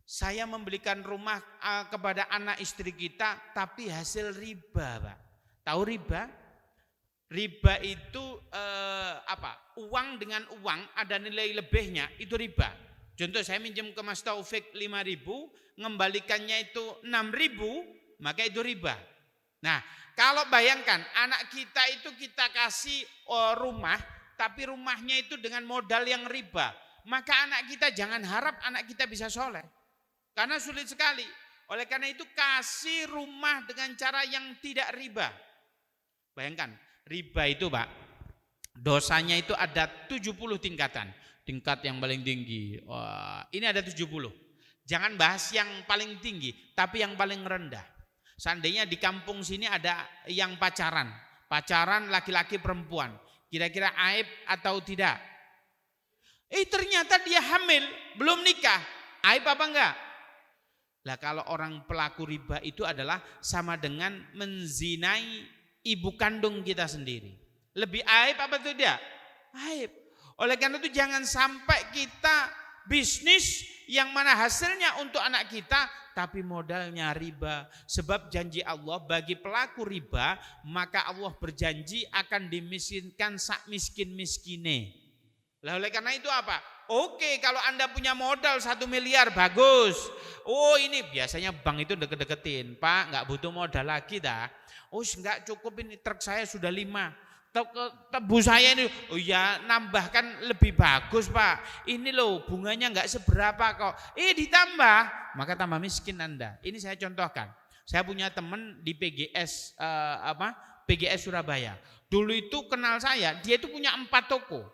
Saya membelikan rumah kepada anak istri kita tapi hasil riba, Pak. Tahu riba? Riba itu uang dengan uang ada nilai lebihnya, itu riba. Contoh saya minjem ke Mas Taufik 5.000, ngembalikannya itu 6.000, maka itu riba. Nah, kalau bayangkan anak kita itu kita kasih rumah, tapi rumahnya itu dengan modal yang riba, maka anak kita jangan harap anak kita bisa soleh. Karena sulit sekali. Oleh karena itu kasih rumah dengan cara yang tidak riba. Bayangkan, riba itu Pak, dosanya itu ada 70 tingkatan. Tingkat yang paling tinggi, ini ada 70. Jangan bahas yang paling tinggi, tapi yang paling rendah. Seandainya di kampung sini ada yang pacaran laki-laki perempuan. Kira-kira aib atau tidak? Ternyata dia hamil, belum nikah. Aib apa enggak? Lah kalau orang pelaku riba itu adalah sama dengan menzinai ibu kandung kita sendiri. Lebih aib apa tidak? Aib. Oleh karena itu jangan sampai kita bisnis yang mana hasilnya untuk anak kita tapi modalnya riba. Sebab janji Allah bagi pelaku riba, maka Allah berjanji akan dimiskinkan sak miskin-miskine. Lah oleh karena itu apa? Oke, kalau Anda punya modal 1 miliar bagus. Oh ini biasanya bank itu deket-deketin. Pak nggak butuh modal lagi dah. Oh nggak cukup ini truk saya sudah 5. Tebu saya ini, oh ya nambahkan lebih bagus Pak. Ini loh bunganya nggak seberapa kok. Ditambah, maka tambah miskin Anda. Ini saya contohkan. Saya punya teman di PGS PGS Surabaya. Dulu itu kenal saya, dia itu punya 4 toko.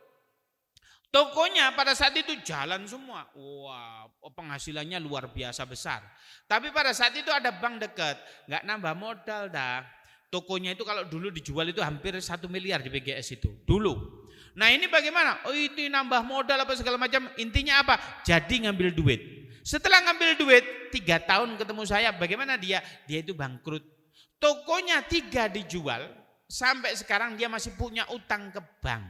Tokonya pada saat itu jalan semua. Wah, penghasilannya luar biasa besar. Tapi pada saat itu ada bank dekat, nggak nambah modal dah. Tokonya itu kalau dulu dijual itu hampir 1 miliar di PGS itu dulu. Nah ini bagaimana? Oh itu nambah modal apa segala macam. Intinya apa? Jadi ngambil duit. Setelah ngambil duit 3 tahun ketemu saya. Bagaimana dia? Dia itu bangkrut. Tokonya 3 dijual. Sampai sekarang dia masih punya utang ke bank.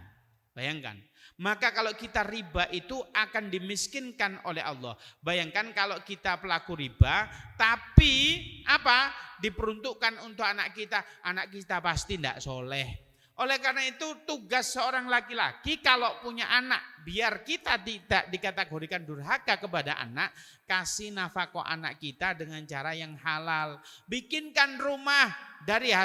Bayangkan. Maka kalau kita riba itu akan dimiskinkan oleh Allah. Bayangkan kalau kita pelaku riba, tapi apa? Diperuntukkan untuk anak kita pasti tidak soleh. Oleh karena itu tugas seorang laki-laki kalau punya anak, biar kita tidak dikategorikan durhaka kepada anak, kasih nafkah anak kita dengan cara yang halal. Bikinkan rumah dari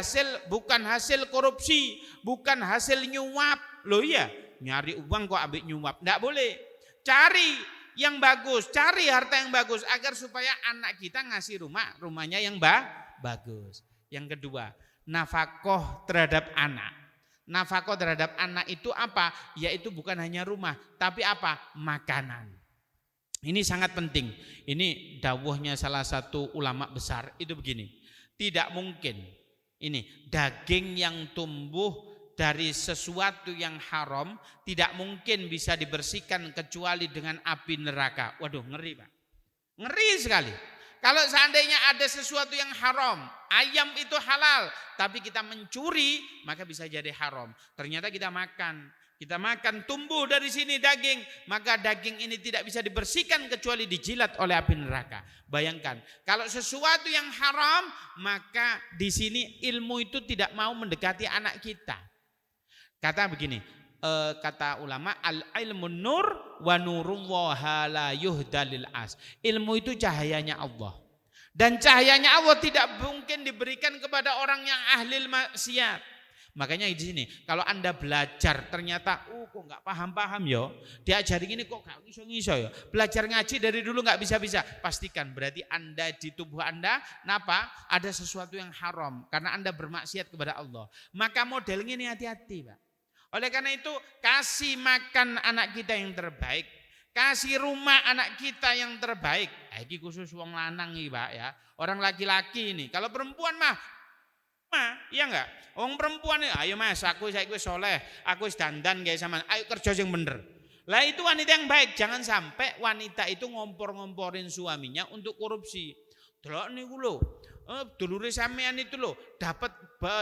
bukan hasil korupsi, bukan hasil nyuap. Loh iya, nyari uang kok ambil nyuap, enggak boleh. Cari yang bagus, cari harta yang bagus agar supaya anak kita ngasih rumahnya yang bagus. Yang kedua, nafkah terhadap anak. Nafkah terhadap anak itu apa? Yaitu bukan hanya rumah, tapi apa? Makanan. Ini sangat penting. Ini dawuhnya salah satu ulama besar itu begini. Tidak mungkin ini daging yang tumbuh dari sesuatu yang haram tidak mungkin bisa dibersihkan kecuali dengan api neraka. Waduh, ngeri Pak. Ngeri sekali. Kalau seandainya ada sesuatu yang haram, ayam itu halal, tapi kita mencuri, maka bisa jadi haram. Ternyata kita makan tumbuh dari sini daging, maka daging ini tidak bisa dibersihkan kecuali dijilat oleh api neraka. Bayangkan, kalau sesuatu yang haram, maka di sini ilmu itu tidak mau mendekati anak kita. Kata begini, kata ulama, al-ilmun nur wa nurullaha la yuhdalil as. Ilmu itu cahayanya Allah. Dan cahayanya Allah tidak mungkin diberikan kepada orang yang ahli maksiat. Makanya di sini kalau Anda belajar ternyata kok enggak paham-paham yo. Diajari gini kok enggak iso-iso yo. Belajar ngaji dari dulu enggak bisa-bisa. Pastikan berarti Anda di tubuh Anda ada sesuatu yang haram karena Anda bermaksiat kepada Allah. Maka model ini hati-hati, Pak. Oleh karena itu kasih makan anak kita yang terbaik, kasih rumah anak kita yang terbaik. Ini khusus wong lanang nih Pak ya. Orang laki-laki ini. Kalau perempuan mah iya enggak? Wong perempuan nih, ayo Mas, aku saiki wis soleh, aku wis dandan guys sama. Ayo kerja yang bener. Lah itu wanita yang baik. Jangan sampai wanita itu ngompor-ngomporin suaminya untuk korupsi. Delok niku lho. Dulure sampean itu loh dapat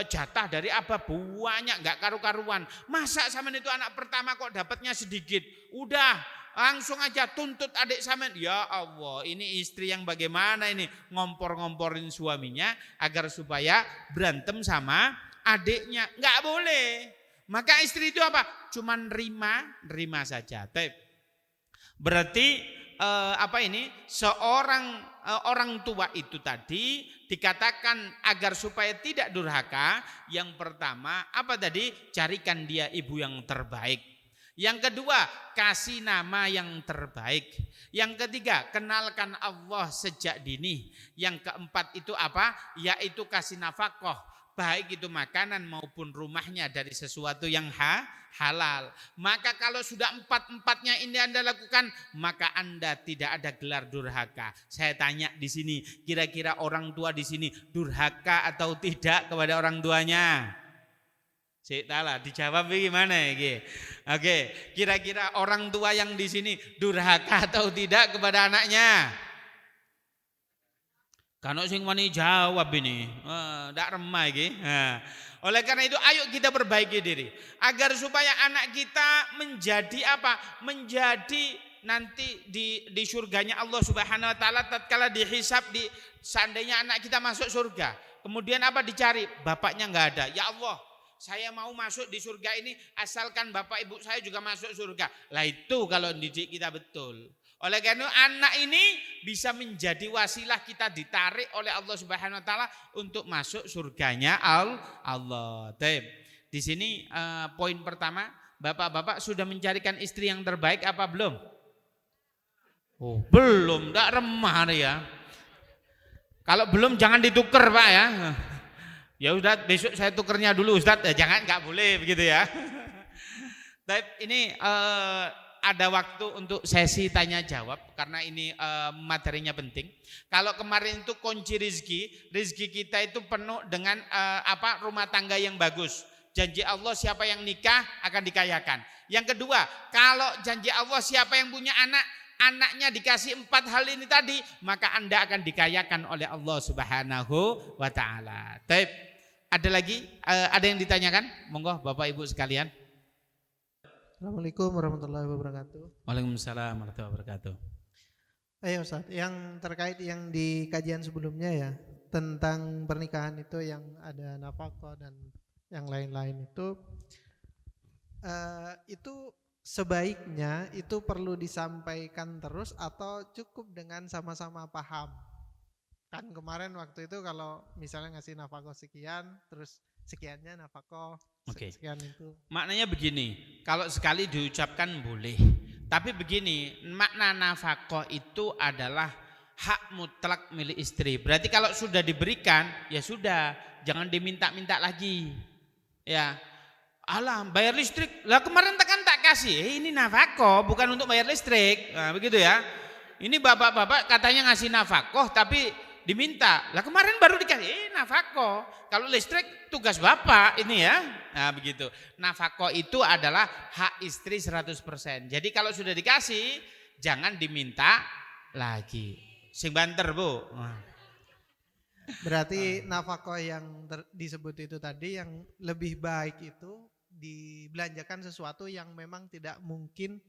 jatah dari abah banyak nggak karu-karuan. Masa sampean itu anak pertama kok dapatnya sedikit? Udah langsung aja tuntut adik sampean. Ya Allah, ini istri yang bagaimana ini ngompor-ngomporin suaminya agar supaya berantem sama adiknya. Nggak boleh. Maka istri itu apa? Cuman nerima saja. Berarti seorang orang tua itu tadi dikatakan agar supaya tidak durhaka, yang pertama apa tadi? Carikan dia ibu yang terbaik. Yang kedua, kasih nama yang terbaik. Yang ketiga, kenalkan Allah sejak dini. Yang keempat itu apa? Yaitu kasih nafkah, baik itu makanan maupun rumahnya dari sesuatu yang halal. Maka kalau sudah empat-empatnya ini Anda lakukan, maka Anda tidak ada gelar durhaka. Saya tanya di sini, kira-kira orang tua di sini durhaka atau tidak kepada orang tuanya? Saya dijawab gimana ya? Oke, kira-kira orang tua yang di sini durhaka atau tidak kepada anaknya? Kalau sing wani jawab ini, ndak remah iki. Oleh karena itu ayo kita perbaiki diri agar supaya anak kita menjadi apa? Menjadi nanti di surganya Allah Subhanahu wa taala tatkala dihisab seandainya anak kita masuk surga. Kemudian apa dicari? Bapaknya enggak ada. Ya Allah, saya mau masuk di surga ini asalkan bapak ibu saya juga masuk surga. Lah itu kalau didik kita betul. Oleh karena itu anak ini bisa menjadi wasilah kita ditarik oleh Allah Subhanahu wa taala untuk masuk surganya Allah. Di sini poin pertama, bapak-bapak sudah mencarikan istri yang terbaik apa belum? Oh, belum, enggak remah ya. Kalau belum jangan ditukar, Pak ya. Ya Ustaz, besok saya tukernya dulu Ustaz. Jangan, enggak boleh begitu ya. Ini ada waktu untuk sesi tanya jawab karena ini materinya penting. Kalau kemarin itu kunci rezeki kita itu penuh dengan rumah tangga yang bagus. Janji Allah siapa yang nikah akan dikayakan. Yang kedua, kalau janji Allah siapa yang punya anak, anaknya dikasih 4 hal ini tadi, maka Anda akan dikayakan oleh Allah Subhanahu wa taala. Ada lagi ada yang ditanyakan? Monggo Bapak Ibu sekalian.
Assalamualaikum warahmatullahi wabarakatuh.
Waalaikumsalam warahmatullahi wabarakatuh.
Ayo Ustaz, yang terkait yang di kajian sebelumnya ya, tentang pernikahan itu yang ada nafkah dan yang lain-lain itu sebaiknya itu perlu disampaikan terus atau cukup dengan sama-sama paham? Kan kemarin waktu itu kalau misalnya ngasih nafkah sekian, terus sekiannya nafkah, sekian itu.
Maknanya begini, kalau sekali diucapkan boleh. Tapi begini, makna nafkah itu adalah hak mutlak milik istri. Berarti kalau sudah diberikan, ya sudah, jangan diminta-minta lagi. Ya, alah bayar listrik, lah kemarin tak kasih, ini nafkah bukan untuk bayar listrik. Nah, begitu ya. Ini bapak-bapak katanya ngasih nafkah tapi diminta, lah kemarin baru dikasih nafkah. Kalau listrik tugas bapak ini ya. Nah begitu. Nafkah itu adalah hak istri 100%. Jadi kalau sudah dikasih jangan diminta lagi. Sing banter Bu.
Berarti nafkah yang disebut itu tadi yang lebih baik itu dibelanjakan sesuatu yang memang tidak mungkin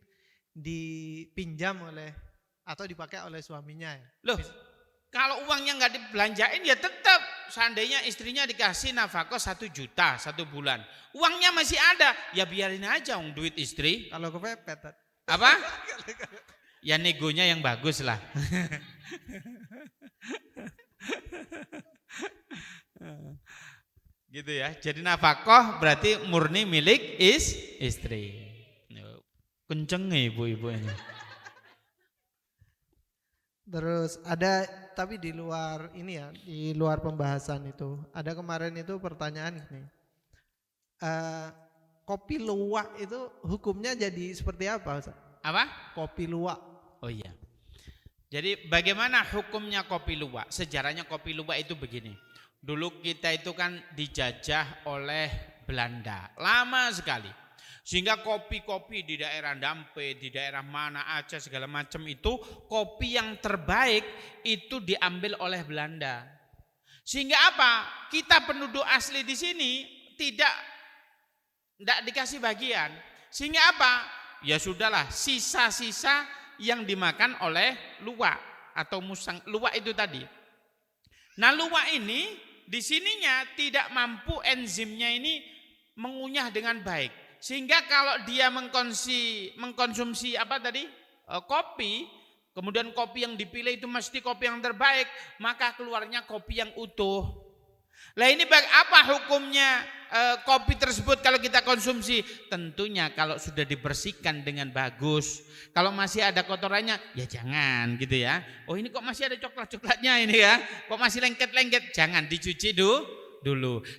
dipinjam oleh atau dipakai oleh suaminya ya.
Loh, kalau uangnya nggak dibelanjain ya tetap seandainya istrinya dikasih nafkah 1 juta 1 bulan, uangnya masih ada, ya biarin aja duit istri.
Kalau kepepet
apa? Ya negonya yang bagus lah. Gitu ya. Jadi nafkah berarti murni milik istri. Kenceng ibu-ibu ini.
Terus ada tapi di luar ini ya, di luar pembahasan itu ada kemarin itu pertanyaan ini, kopi luwak itu hukumnya jadi seperti apa Ustaz?
Apa?
Kopi luwak.
Oh iya. Jadi bagaimana hukumnya kopi luwak? Sejarahnya kopi luwak itu begini. Dulu kita itu kan dijajah oleh Belanda lama sekali. Sehingga kopi-kopi di daerah Dampe, di daerah mana Aceh segala macam itu kopi yang terbaik itu diambil oleh Belanda. Sehingga apa? Kita penduduk asli di sini tidak dikasih bagian. Sehingga apa? Ya sudahlah, sisa-sisa yang dimakan oleh luwak atau musang. Luwak itu tadi. Nah, luwak ini di sininya tidak mampu enzimnya ini mengunyah dengan baik. Sehingga kalau dia mengkonsumsi apa tadi? Kopi, kemudian kopi yang dipilih itu mesti kopi yang terbaik, maka keluarnya kopi yang utuh. Lah ini apa hukumnya kopi tersebut kalau kita konsumsi? Tentunya kalau sudah dibersihkan dengan bagus. Kalau masih ada kotorannya, ya jangan gitu ya. Oh ini kok masih ada coklat-coklatnya ini ya, kok masih lengket-lengket, jangan dicuci dulu.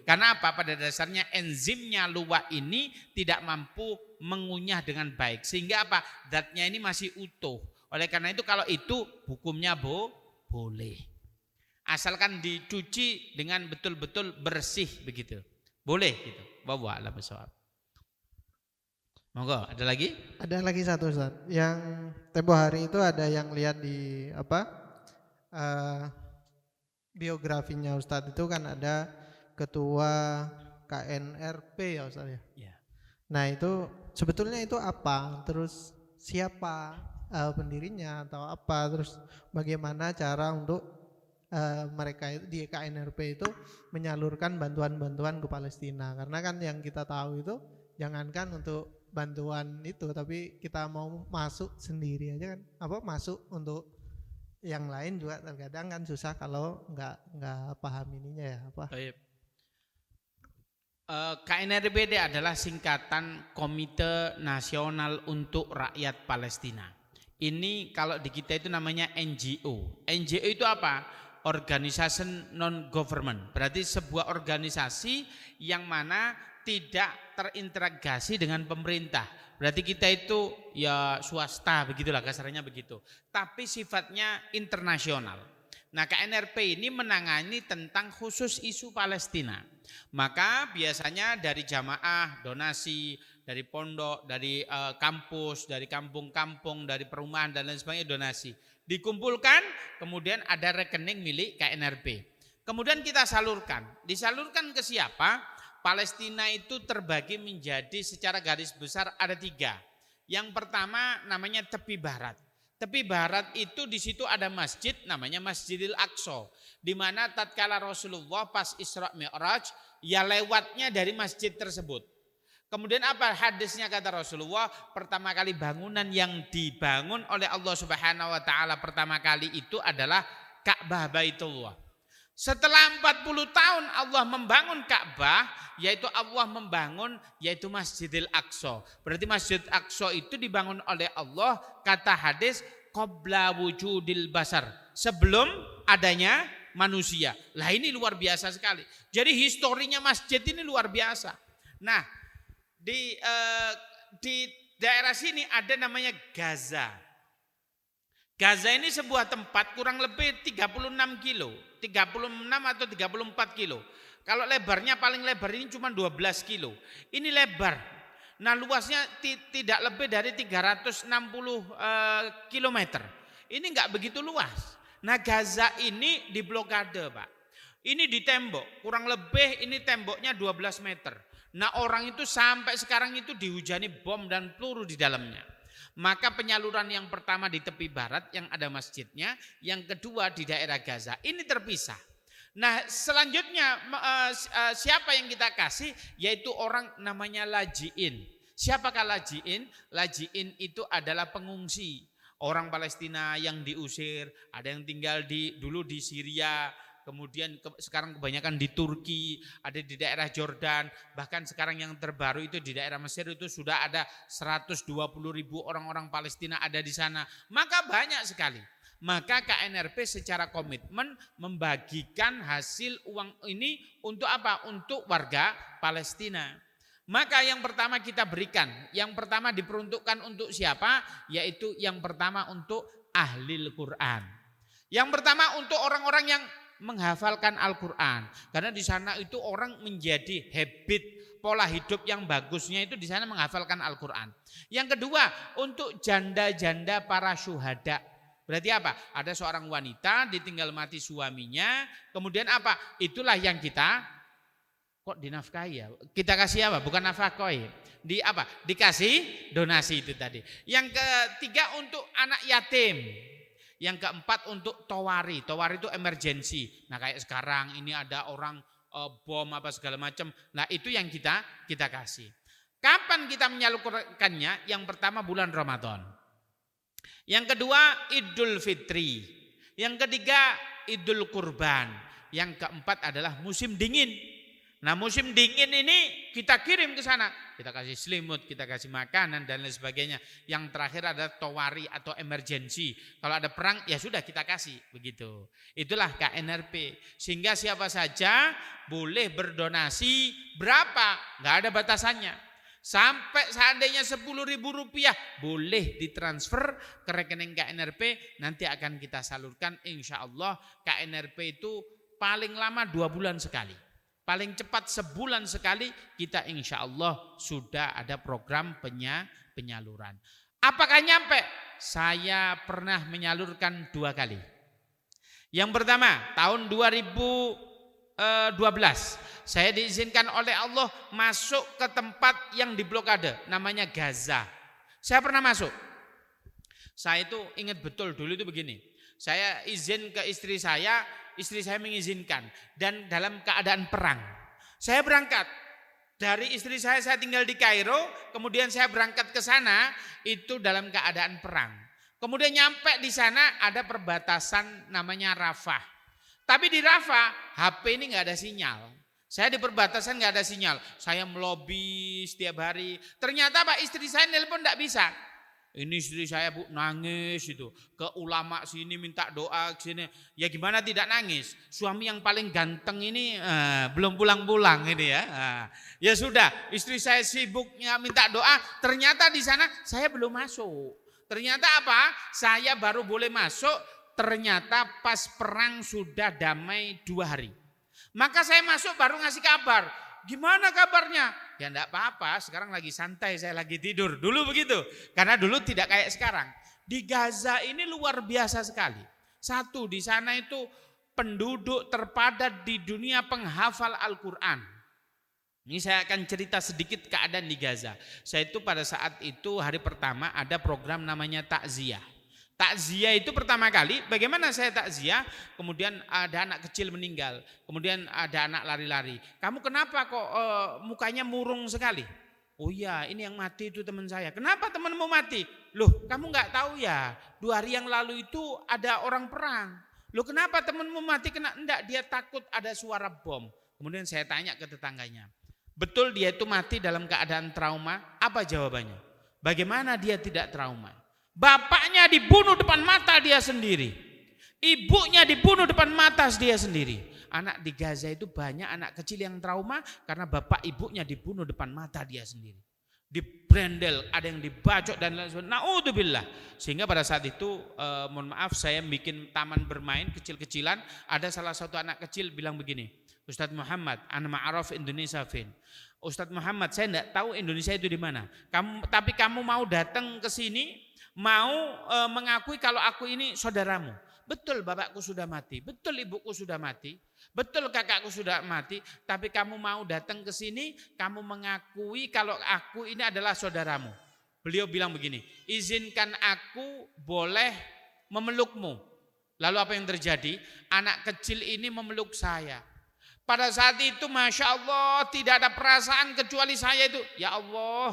Karena apa? Pada dasarnya enzimnya luwak ini tidak mampu mengunyah dengan baik. Sehingga apa? Zatnya ini masih utuh. Oleh karena itu kalau itu hukumnya boleh. Asalkan dicuci dengan betul-betul bersih begitu. Boleh gitu. Wallahu a'lam bishawab. Monggo, ada lagi?
Ada lagi satu Ustaz. Yang tempo hari itu ada yang lihat di biografinya Ustadz itu kan ada ketua KNRP ya Ustadz ya.
Ya.
Nah itu sebetulnya itu apa? Terus siapa pendirinya atau apa? Terus bagaimana cara untuk mereka itu di KNRP itu menyalurkan bantuan-bantuan ke Palestina? Karena kan yang kita tahu itu jangankan untuk bantuan itu, tapi kita mau masuk sendiri aja kan, masuk untuk yang lain juga terkadang kan susah kalau nggak paham ininya ya apa.
Baik. KNRP adalah singkatan Komite Nasional untuk Rakyat Palestina. Ini kalau di kita itu namanya NGO. NGO itu apa? Organisasi non-government. Berarti sebuah organisasi yang mana tidak terintegrasi dengan pemerintah. Berarti kita itu ya swasta, begitulah kasarnya begitu. Tapi sifatnya internasional. Nah, KNRP ini menangani tentang khusus isu Palestina. Maka biasanya dari jamaah, donasi, dari pondok, dari kampus, dari kampung-kampung, dari perumahan dan lain sebagainya donasi. Dikumpulkan, kemudian ada rekening milik KNRP. Kemudian kita salurkan. Disalurkan ke siapa? Palestina itu terbagi menjadi secara garis besar ada 3. Yang pertama namanya tepi barat. Tepi barat itu di situ ada masjid namanya Masjidil Aqsa, di mana tatkala Rasulullah pas Isra Mi'raj ya lewatnya dari masjid tersebut. Kemudian apa hadisnya kata Rasulullah? Pertama kali bangunan yang dibangun oleh Allah Subhanahu wa taala pertama kali itu adalah Ka'bah Baitullah. Setelah 40 tahun Allah membangun Ka'bah, yaitu Allah membangun yaitu Masjidil Aqsa. Berarti Masjidil Aqsa itu dibangun oleh Allah, kata hadis, qabla wujudil basar, sebelum adanya manusia. Lah ini luar biasa sekali. Jadi historinya masjid ini luar biasa. Nah, di daerah sini ada namanya Gaza. Gaza ini sebuah tempat kurang lebih 36 kilo, 36 atau 34 kilo. Kalau lebarnya paling lebar ini cuma 12 kilo. Ini lebar. Nah luasnya tidak lebih dari 360 kilometer. Ini enggak begitu luas. Nah Gaza ini diblokade Pak. Ini di tembok, kurang lebih ini temboknya 12 meter. Nah orang itu sampai sekarang itu dihujani bom dan peluru di dalamnya. Maka penyaluran yang pertama di tepi barat yang ada masjidnya, yang kedua di daerah Gaza. Ini terpisah. Nah selanjutnya siapa yang kita kasih? Yaitu orang namanya lajiin. Siapakah lajiin? Lajiin itu adalah pengungsi. Orang Palestina yang diusir, ada yang tinggal dulu di Syria, kemudian sekarang kebanyakan di Turki, ada di daerah Jordan, bahkan sekarang yang terbaru itu di daerah Mesir itu sudah ada 120.000 orang-orang Palestina ada di sana. Maka banyak sekali. Maka KNRP secara komitmen membagikan hasil uang ini untuk apa? Untuk warga Palestina. Maka yang pertama kita berikan, yang pertama diperuntukkan untuk siapa? Yaitu yang pertama untuk ahlil Quran. Yang pertama untuk orang-orang yang menghafalkan Al-Quran, karena di sana itu orang menjadi habit pola hidup yang bagusnya itu di sana menghafalkan Al-Quran. Yang kedua untuk janda-janda para syuhada. Berarti apa? Ada seorang wanita ditinggal mati suaminya, kemudian apa? Itulah yang kita kok dinafkahi ya? Kita kasih apa? Bukan nafkah di apa? Dikasih donasi itu tadi. Yang ketiga untuk anak yatim. Yang keempat untuk towari. Towari itu emergensi. Nah kayak sekarang ini ada orang bom apa segala macam. Nah itu yang kita kasih. Kapan kita menyalurkannya? Yang pertama bulan Ramadan. Yang kedua Idul Fitri. Yang ketiga Idul Kurban. Yang keempat adalah musim dingin. Nah musim dingin ini kita kirim ke sana. Kita kasih selimut, kita kasih makanan dan lain sebagainya. Yang terakhir ada towari atau emergensi. Kalau ada perang ya sudah kita kasih. Begitu. Itulah KNRP. Sehingga siapa saja boleh berdonasi berapa. Nggak ada batasannya. Sampai seandainya Rp10.000 boleh ditransfer ke rekening KNRP. Nanti akan kita salurkan insya Allah. KNRP itu paling lama 2 bulan sekali. Paling cepat sebulan sekali kita insya Allah sudah ada program penyaluran. Apakah nyampe? Saya pernah menyalurkan 2 kali. Yang pertama, tahun 2012 saya diizinkan oleh Allah masuk ke tempat yang diblokade, namanya Gaza. Saya pernah masuk. Saya itu ingat betul dulu itu begini. Saya izin ke istri saya mengizinkan dan dalam keadaan perang. Saya berangkat dari istri saya tinggal di Kairo, kemudian saya berangkat ke sana itu dalam keadaan perang. Kemudian nyampe di sana ada perbatasan namanya Rafah. Tapi di Rafah HP ini nggak ada sinyal. Saya di perbatasan nggak ada sinyal. Saya melobi setiap hari. Ternyata Pak istri saya nelpon nggak bisa. Ini istri saya Bu nangis itu ke ulama sini minta doa sini. Ya gimana tidak nangis? Suami yang paling ganteng ini belum pulang-pulang ini ya. Ya sudah, istri saya sibuknya minta doa. Ternyata di sana saya belum masuk. Ternyata apa? Saya baru boleh masuk. Ternyata pas perang sudah damai 2 hari. Maka saya masuk baru ngasih kabar. Gimana kabarnya? Ya enggak apa-apa, sekarang lagi santai, saya lagi tidur. Dulu begitu, karena dulu tidak kayak sekarang. Di Gaza ini luar biasa sekali. Satu, di sana itu penduduk terpadat di dunia penghafal Al-Quran. Ini saya akan cerita sedikit keadaan di Gaza. Saya itu pada saat itu hari pertama ada program namanya takziah. Takziah itu pertama kali, bagaimana saya takziah, kemudian ada anak kecil meninggal, kemudian ada anak lari-lari. Kamu kenapa kok mukanya murung sekali? Oh iya, ini yang mati itu teman saya. Kenapa temanmu mati? Loh, kamu nggak tahu ya, 2 hari yang lalu itu ada orang perang. Loh, kenapa temanmu mati? Enggak, dia takut ada suara bom. Kemudian saya tanya ke tetangganya, betul dia itu mati dalam keadaan trauma? Apa jawabannya? Bagaimana dia tidak trauma? Bapaknya dibunuh depan mata dia sendiri. Ibunya dibunuh depan mata dia sendiri. Anak di Gaza itu banyak anak kecil yang trauma karena bapak ibunya dibunuh depan mata dia sendiri. Dibrandel, ada yang dibacok dan lain sebagainya. Naudzubillah. Sehingga pada saat itu mohon maaf saya bikin taman bermain kecil-kecilan. Ada salah satu anak kecil bilang begini, Ustadz Muhammad, ana ma'araf Indonesia fin. Ustadz Muhammad, saya enggak tahu Indonesia itu di mana. Tapi kamu mau datang ke sini, mau mengakui kalau aku ini saudaramu. Betul bapakku sudah mati, betul ibuku sudah mati, betul kakakku sudah mati, tapi kamu mau datang ke sini, kamu mengakui kalau aku ini adalah saudaramu. Beliau bilang begini, izinkan aku boleh memelukmu. Lalu apa yang terjadi? Anak kecil ini memeluk saya. Pada saat itu Masya Allah tidak ada perasaan kecuali saya itu, ya Allah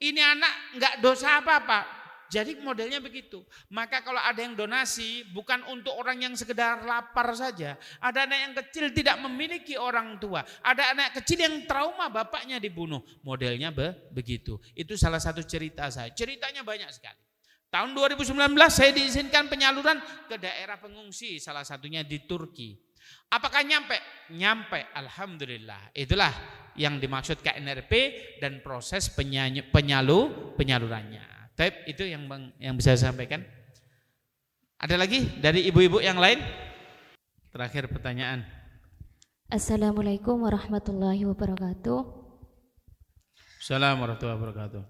ini anak enggak dosa apa-apa. Jadi modelnya begitu. Maka kalau ada yang donasi bukan untuk orang yang sekedar lapar saja. Ada anak yang kecil tidak memiliki orang tua. Ada anak kecil yang trauma bapaknya dibunuh. Modelnya begitu. Itu salah satu cerita saya. Ceritanya banyak sekali. Tahun 2019 saya diizinkan penyaluran ke daerah pengungsi. Salah satunya di Turki. Apakah nyampe? Nyampe. Alhamdulillah. Itulah yang dimaksud KNRP dan proses penyalurannya. Baik, itu yang bisa saya sampaikan. Ada lagi dari ibu-ibu yang lain? Terakhir pertanyaan.
Assalamualaikum warahmatullahi wabarakatuh.
Assalamualaikum warahmatullahi wabarakatuh.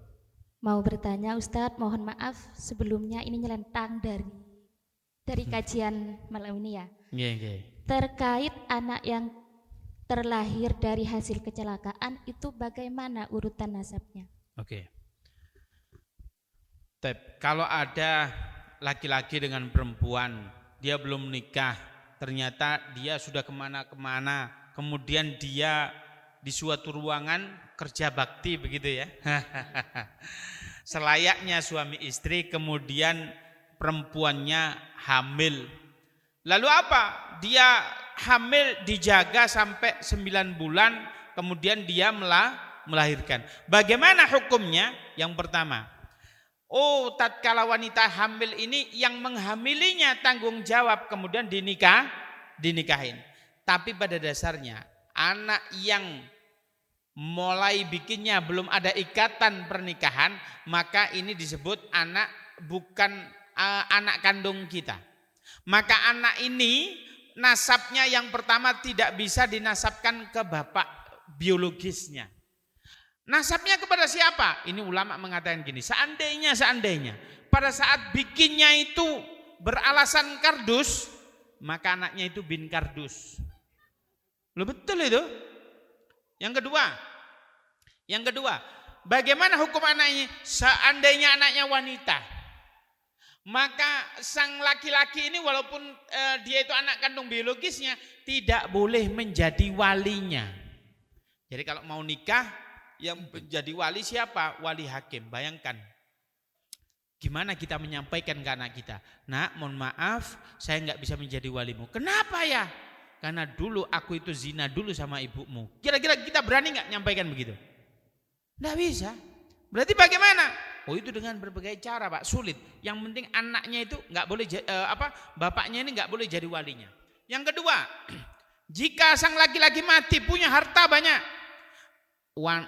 Mau bertanya Ustadz, mohon maaf sebelumnya ini nyelentang dari kajian malam ini ya. Terkait anak yang terlahir dari hasil kecelakaan itu bagaimana urutan nasabnya?
Oke. Kalau ada laki-laki dengan perempuan, dia belum menikah, ternyata dia sudah kemana-kemana, kemudian dia di suatu ruangan kerja bakti begitu ya. Selayaknya suami istri, kemudian perempuannya hamil. Lalu apa? Dia hamil dijaga sampai 9 bulan, kemudian dia melahirkan. Bagaimana hukumnya? Yang pertama, tatkala wanita hamil ini yang menghamilinya tanggung jawab kemudian dinikahin. Tapi pada dasarnya anak yang mulai bikinnya belum ada ikatan pernikahan, maka ini disebut anak bukan anak kandung kita. Maka anak ini nasabnya yang pertama tidak bisa dinasabkan ke bapak biologisnya. Nasabnya kepada siapa? Ini ulama mengatakan gini, seandainya pada saat bikinnya itu beralasan kardus, maka anaknya itu bin kardus. Loh betul itu. Yang kedua, bagaimana hukum anaknya? Seandainya anaknya wanita, maka sang laki-laki ini walaupun dia itu anak kandung biologisnya, tidak boleh menjadi walinya. Jadi kalau mau nikah, yang menjadi wali siapa? Wali hakim. Bayangkan, gimana kita menyampaikan ke anak kita, nak mohon maaf saya nggak bisa menjadi walimu. Kenapa ya? Karena dulu aku itu zina dulu sama ibumu. Kira-kira kita berani nggak nyampaikan begitu? Nggak bisa. Berarti bagaimana? Oh itu dengan berbagai cara Pak, sulit. Yang penting anaknya itu nggak boleh bapaknya ini nggak boleh jadi walinya. Yang kedua, jika sang laki-laki mati punya harta banyak,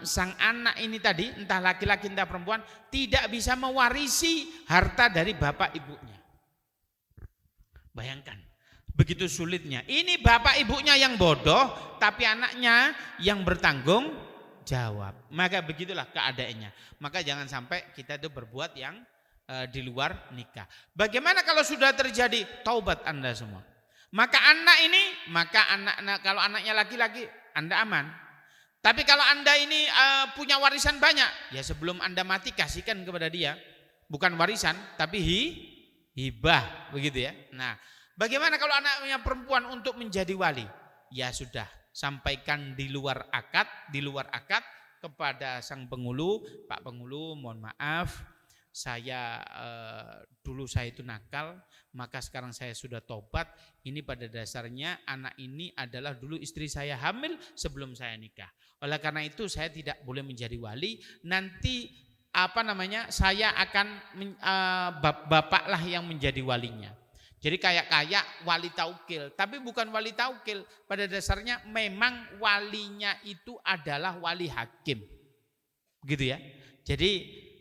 sang anak ini tadi entah laki-laki entah perempuan tidak bisa mewarisi harta dari bapak ibunya. Bayangkan, begitu sulitnya. Ini bapak ibunya yang bodoh, tapi anaknya yang bertanggung jawab. Maka begitulah keadaannya. Maka jangan sampai kita itu berbuat yang di luar nikah. Bagaimana kalau sudah terjadi? Taubat Anda semua. Maka kalau anaknya laki-laki, Anda aman. Tapi kalau Anda ini punya warisan banyak, ya sebelum Anda mati kasihkan kepada dia. Bukan warisan, tapi hibah, begitu ya. Nah, bagaimana kalau anaknya perempuan untuk menjadi wali? Ya sudah, sampaikan di luar akad kepada sang penghulu, Pak penghulu, mohon maaf, saya dulu saya itu nakal, maka sekarang saya sudah tobat. Ini pada dasarnya anak ini adalah dulu istri saya hamil sebelum saya nikah. Oleh karena itu saya tidak boleh menjadi wali. Nanti saya akan bapaklah yang menjadi walinya. Jadi kayak wali taukil, tapi bukan wali taukil. Pada dasarnya memang walinya itu adalah wali hakim. Begitu ya. Jadi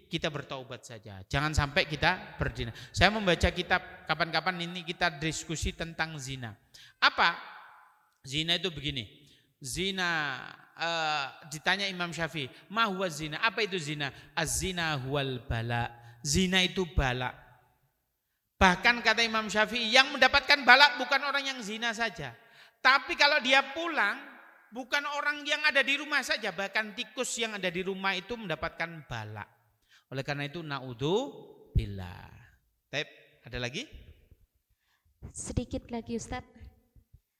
kita bertaubat saja. Jangan sampai kita berzina. Saya membaca kitab kapan-kapan ini kita diskusi tentang zina. Apa? Zina itu begini. Zina ditanya Imam Syafi'i, "Ma huwa zina?" Apa itu zina? Az-zina huwal bala. Zina itu bala. Bahkan kata Imam Syafi'i, yang mendapatkan bala bukan orang yang zina saja. Tapi kalau dia pulang, bukan orang yang ada di rumah saja, bahkan tikus yang ada di rumah itu mendapatkan bala. Oleh karena itu naudzubillah. Baik, ada lagi?
Sedikit lagi Ustadz.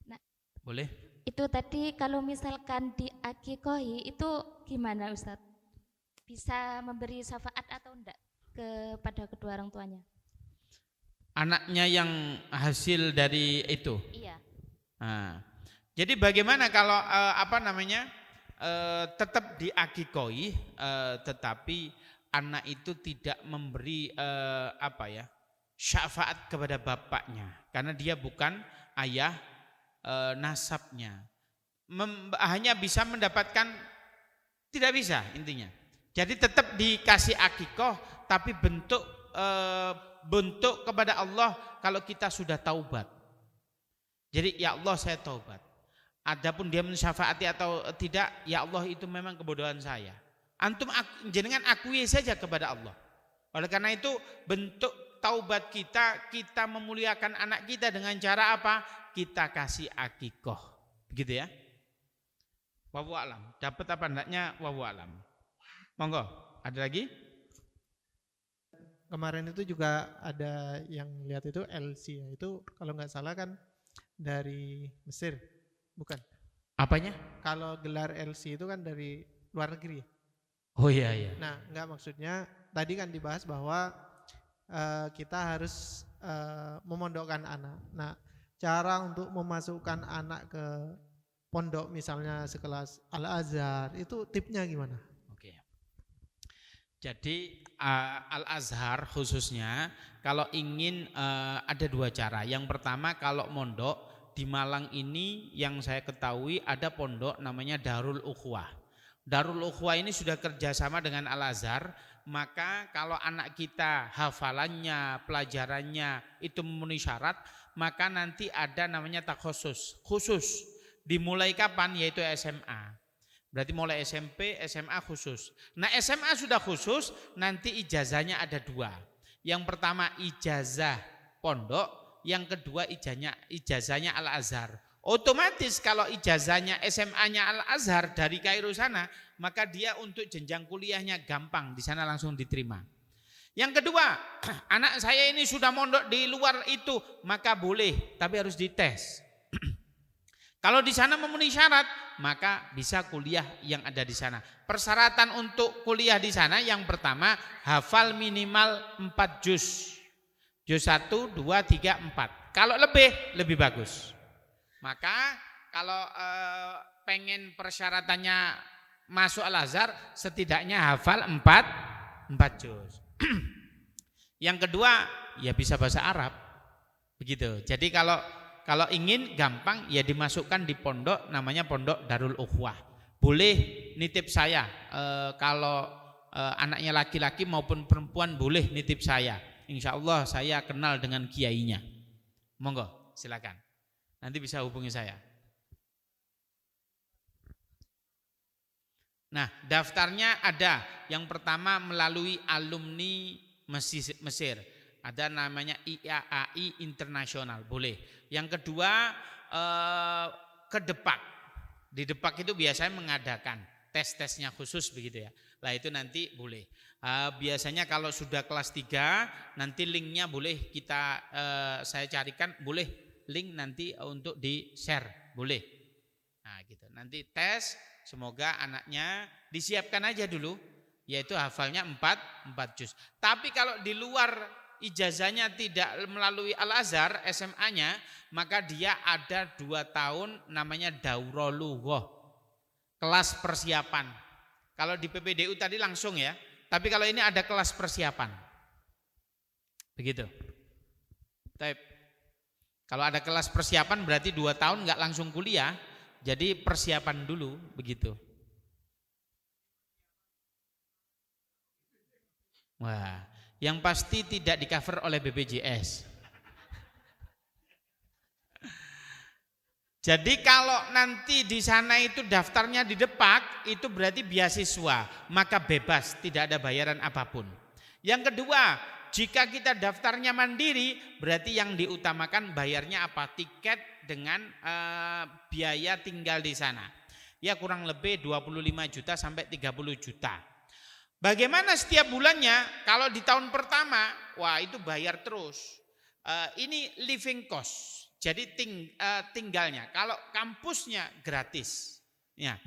Nah,
boleh.
Itu tadi kalau misalkan diakikohi itu gimana Ustadz? Bisa memberi syafaat atau enggak kepada kedua orang tuanya?
Anaknya yang hasil dari itu.
Iya.
Nah, jadi bagaimana kalau tetap diakikoi, tetapi anak itu tidak memberi syafaat kepada bapaknya, karena dia bukan ayah nasabnya. Hanya bisa mendapatkan, tidak bisa intinya. Jadi tetap dikasih akikoh, tapi bentuk kepada Allah kalau kita sudah taubat. Jadi ya Allah saya taubat. Adapun dia mensyafaati atau tidak, ya Allah itu memang kebodohan saya. Antum jenengan akui saja kepada Allah. Oleh karena itu bentuk taubat kita memuliakan anak kita dengan cara apa? Kita kasih akikoh. Begitu ya. Wallahu a'lam. Dapat apa enggaknya wallahu a'lam. Monggo, ada lagi?
Kemarin itu juga ada yang lihat itu LC ya. Itu kalau nggak salah kan dari Mesir, bukan?
Apanya?
Kalau gelar LC itu kan dari luar negeri.
Oh iya.
Nah, nggak, maksudnya tadi kan dibahas bahwa kita harus memondokkan anak. Nah, cara untuk memasukkan anak ke pondok misalnya sekelas Al-Azhar itu tipnya gimana?
Oke. Jadi Al-Azhar khususnya kalau ingin ada dua cara. Yang pertama kalau mondok di Malang ini yang saya ketahui ada pondok namanya Darul Ukhwah. Darul Ukhwah ini sudah kerjasama dengan Al-Azhar. Maka kalau anak kita hafalannya, pelajarannya itu memenuhi syarat, maka nanti ada namanya takhusus. Khusus dimulai kapan? Yaitu SMA. Berarti mulai SMP, SMA khusus. Nah SMA sudah khusus, nanti ijazahnya ada dua. Yang pertama ijazah pondok, yang kedua ijazahnya Al-Azhar. Otomatis kalau ijazahnya SMA-nya Al-Azhar dari Kairo sana, maka dia untuk jenjang kuliahnya gampang, di sana langsung diterima. Yang kedua, anak saya ini sudah mondok di luar itu, maka boleh, tapi harus dites. Kalau di sana memenuhi syarat, maka bisa kuliah yang ada di sana. Persyaratan untuk kuliah di sana yang pertama, hafal minimal 4 juz. Juz 1, 2, 3, 4. Kalau lebih bagus. Maka kalau pengen persyaratannya masuk Al-Azhar, setidaknya hafal 4 juz. Yang kedua, ya bisa bahasa Arab. Begitu. Jadi kalau ingin gampang ya dimasukkan di pondok, namanya pondok Darul Ukhwah. Boleh nitip saya, kalau anaknya laki-laki maupun perempuan boleh nitip saya. Insya Allah saya kenal dengan kiainya. Monggo silakan, nanti bisa hubungi saya. Nah, daftarnya ada. Yang pertama melalui alumni Mesir. Ada namanya IAAI Internasional, boleh. Yang kedua ke Depak. Di Depak itu biasanya mengadakan tes-tesnya khusus begitu ya. Lah itu nanti boleh. Biasanya kalau sudah kelas 3 nanti linknya boleh saya carikan, boleh link nanti untuk di-share, boleh. Nah gitu. Nanti tes, semoga anaknya disiapkan aja dulu, yaitu hafalnya 4 juz. Tapi kalau di luar ijazahnya tidak melalui Al-Azhar SMA-nya, maka dia ada 2 tahun namanya Daurah Lughah, kelas persiapan. Kalau di PPDU tadi langsung ya, tapi kalau ini ada kelas persiapan. Begitu. Kalau ada kelas persiapan berarti 2 tahun enggak langsung kuliah, jadi persiapan dulu begitu. Wah, yang pasti tidak di-cover oleh BPJS. Jadi kalau nanti di sana itu daftarnya di Depak, itu berarti beasiswa, maka bebas, tidak ada bayaran apapun. Yang kedua, jika kita daftarnya mandiri, berarti yang diutamakan bayarnya apa? Tiket dengan biaya tinggal di sana. Ya kurang lebih 25 juta sampai 30 juta. Bagaimana setiap bulannya? Kalau di tahun pertama, wah itu bayar terus. Ini living cost, jadi tinggalnya. Kalau kampusnya gratis. Ya.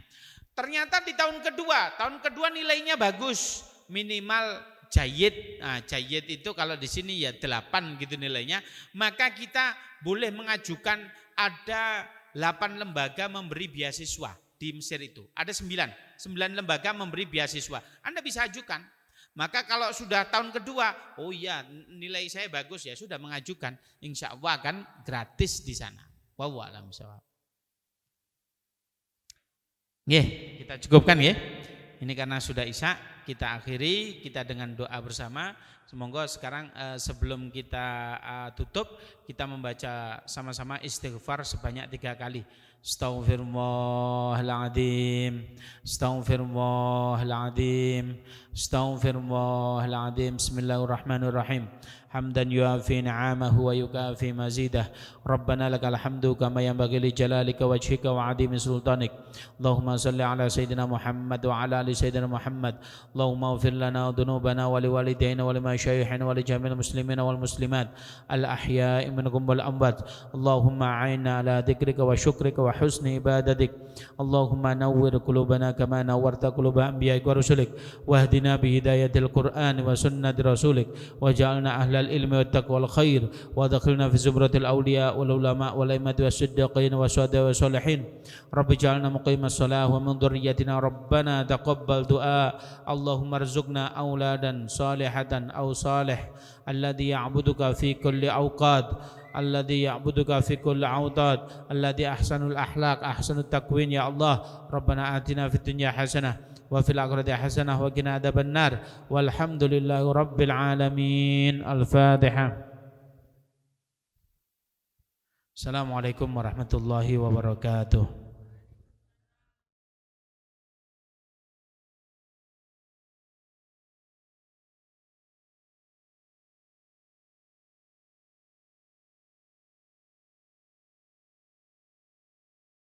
Ternyata di tahun kedua nilainya bagus, minimal jayid. Nah, jayid itu kalau di sini ya 8 gitu nilainya. Maka kita boleh mengajukan, ada 8 lembaga memberi beasiswa di Mesir itu. Ada 9 lembaga memberi beasiswa. Anda bisa ajukan. Maka kalau sudah tahun kedua, oh iya nilai saya bagus ya, sudah mengajukan, insya Allah akan gratis di sana. Wallahu a'lam bishawab. Nggih, kita cukupkan ya. Ini karena sudah Isya, kita akhiri kita dengan doa bersama. Semoga sekarang sebelum kita tutup, kita membaca sama-sama istighfar sebanyak 3 kali. Astaghfirullahaladzim, astaghfirullahaladzim, astaghfirullahaladzim. Bismillahirrahmanirrahim. Hamdan yuafi ni'amahu wa yukafi mazidah. Rabbana lakal hamdu kama yanbaghi li jalalika wajhika wa 'azimi sultanik. Allahumma salli ala sayyidina Muhammad wa ala ali sayyidina Muhammad. Allahumma ighfir lana dhunubana wa liwalidayna wa limasyayikhina wa li jami'il muslimina wal muslimat al ahya'i minhum wal amwat. Allahumma a'inna ala dzikrika wa syukrika wa husni ibadatik. Allahumma nawwir qulubana kama nawwarta quluba anbiya'ika wa rusulik wahdina bi hidayatil Qur'an wa sunnati rasulik waj'alna ahlal ilmi wat taqwal khair wa adkhilna fi zumratil awliya wal ulama wal a'immati was-siddiqin wasyuhada was salihin. Rabbi ij'alna muqimas shalah wa min dhurriyyatina rabbana taqabbal du'a. Allahumma arzuqna auladan salihatan aw salih alladhi ya'buduka fi kulli awqat, alladhi ya'buduka fi kulli awqat, alladhi ahsanul akhlaq ahsanut takwin. Ya Allah, Rabbana atina fid dunya hasanah wa fil akhirati hasanah wa qina adzabannar. Walhamdulillahi rabbil alamin. Al-Fatihah. Assalamualaikum warahmatullahi wabarakatuh.